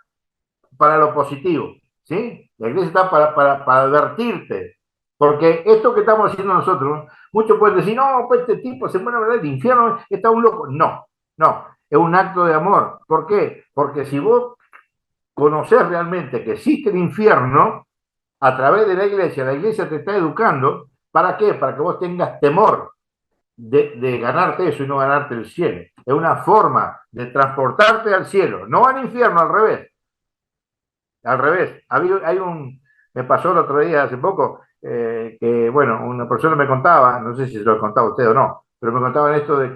para lo positivo, ¿sí? La iglesia está para advertirte, porque esto que estamos haciendo nosotros, muchos pueden decir, no, pues este tipo se muere del infierno, está un loco. No, no, es un acto de amor. ¿Por qué? Porque si vos conocés realmente que existe el infierno, a través de la iglesia te está educando, ¿para qué? Para que vos tengas temor de ganarte eso y no ganarte el cielo. Es una forma de transportarte al cielo, no al infierno, al revés. Al revés, me pasó el otro día, hace poco, que, bueno, una persona me contaba, no sé si se lo contaba a usted o no, pero me contaban esto de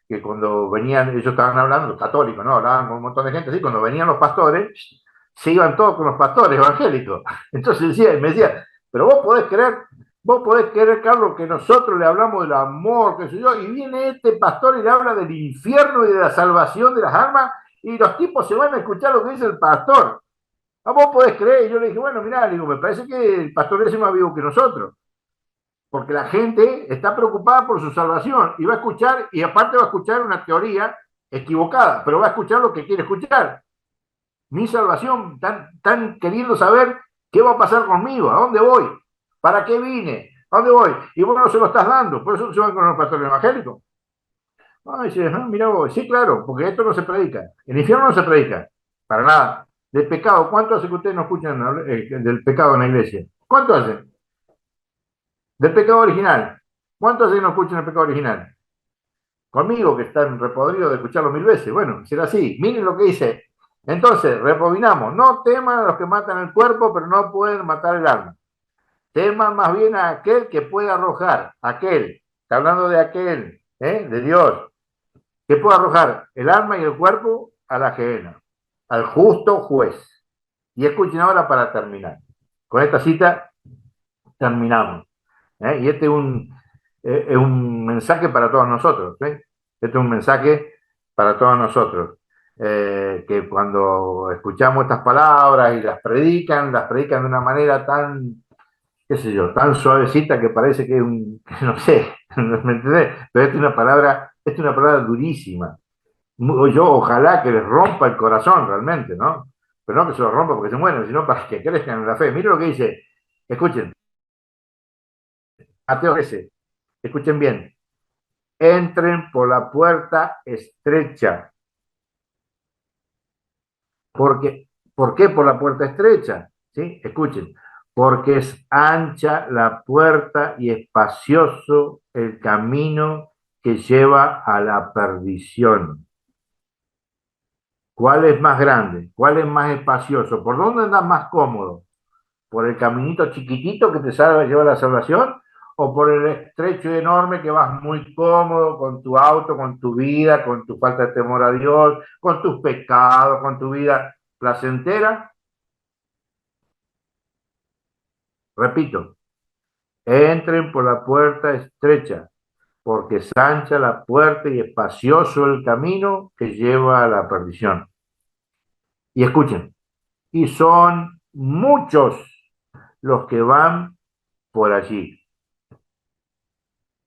que cuando venían, ellos estaban hablando, los católicos, ¿no? Hablaban con un montón de gente así, cuando venían los pastores, se iban todos con los pastores evangélicos. Entonces me decía, pero vos podés creer, Carlos, que nosotros le hablamos del amor, qué sé yo, y viene este pastor y le habla del infierno y de la salvación de las almas, y los tipos se van a escuchar lo que dice el pastor. ¿A vos podés creer? Y yo le dije, bueno, mirá, digo, me parece que el pastor es más vivo que nosotros, porque la gente está preocupada por su salvación y va a escuchar, y aparte va a escuchar una teoría equivocada, pero va a escuchar lo que quiere escuchar. Mi salvación, están queriendo saber qué va a pasar conmigo, a dónde voy, para qué vine, a dónde voy, y vos no se lo estás dando, por eso se van con los pastores evangélicos. Ah, dice, mira vos, sí, claro, porque esto no se predica, el infierno no se predica, para nada. Del pecado, ¿cuánto hace que ustedes no escuchan del pecado en la iglesia? ¿Cuánto hace? Del pecado original. ¿Cuánto hace que no escuchan el pecado original? Conmigo, que están repodridos de escucharlo 1000 veces. Bueno, será así. Miren lo que dice. Entonces, rebobinamos. No teman a los que matan el cuerpo, pero no pueden matar el alma. Teman más bien a aquel que puede arrojar. Aquel. Está hablando de aquel, de Dios. Que puede arrojar el alma y el cuerpo a la gehenna, al justo juez. Y escuchen ahora para terminar. Con esta cita terminamos. Y este es un mensaje para todos nosotros. Este es un mensaje para todos nosotros. Que cuando escuchamos estas palabras y las predican de una manera tan, qué sé yo, tan suavecita que parece que es no sé, ¿me entendés? Pero esta es una palabra durísima. Yo ojalá que les rompa el corazón realmente, ¿no? Pero no que se lo rompa porque se mueren, sino para que crezcan en la fe. Miren lo que dice, escuchen, Mateo 13, escuchen bien, entren por la puerta estrecha. ¿Por qué por la puerta estrecha? ¿Sí? Escuchen, porque es ancha la puerta y espacioso el camino que lleva a la perdición. ¿Cuál es más grande? ¿Cuál es más espacioso? ¿Por dónde andas más cómodo? ¿Por el caminito chiquitito que te lleva a la salvación? ¿O por el estrecho y enorme que vas muy cómodo con tu auto, con tu vida, con tu falta de temor a Dios, con tus pecados, con tu vida placentera? Repito, entren por la puerta estrecha, porque es ancha la puerta y espacioso el camino que lleva a la perdición. Y escuchen, y son muchos los que van por allí.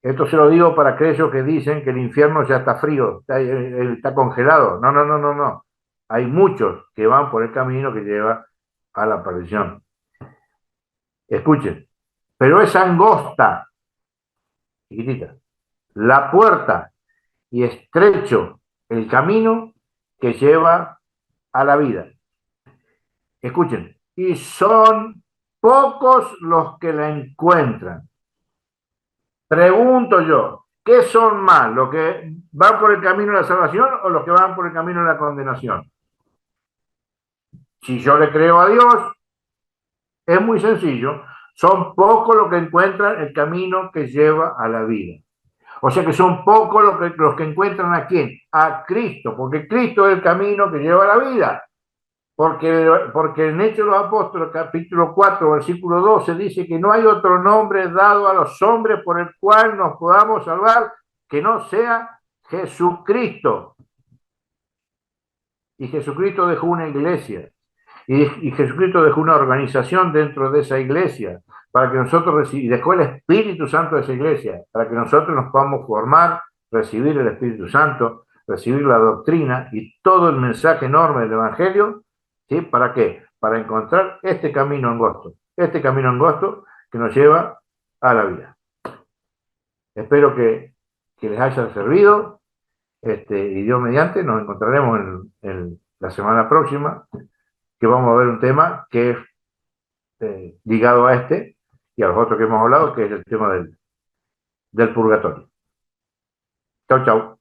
Esto se lo digo para aquellos que dicen que el infierno ya está frío, está congelado. No, no, no, no, no. Hay muchos que van por el camino que lleva a la perdición. Escuchen, pero es angosta, chiquitita, la puerta y estrecho el camino que lleva a la vida. Escuchen, y son pocos los que la encuentran. Pregunto yo, ¿qué son más, los que van por el camino de la salvación o los que van por el camino de la condenación? Si yo le creo a Dios, es muy sencillo, son pocos los que encuentran el camino que lleva a la vida. O sea que son pocos los que encuentran a quién, a Cristo, porque Cristo es el camino que lleva a la vida. Porque en Hechos de los Apóstoles, capítulo 4, versículo 12, dice que no hay otro nombre dado a los hombres por el cual nos podamos salvar que no sea Jesucristo. Y Jesucristo dejó una iglesia. Y Jesucristo dejó una organización dentro de esa iglesia para que nosotros y dejó el Espíritu Santo de esa iglesia para que nosotros nos podamos formar, recibir el Espíritu Santo, recibir la doctrina y todo el mensaje enorme del Evangelio. ¿Sí? ¿Para qué? Para encontrar este camino angosto que nos lleva a la vida. Espero que les haya servido, y Dios mediante, nos encontraremos en la semana próxima, que vamos a ver un tema que es ligado a este y a los otros que hemos hablado, que es el tema del purgatorio. Chau, chau.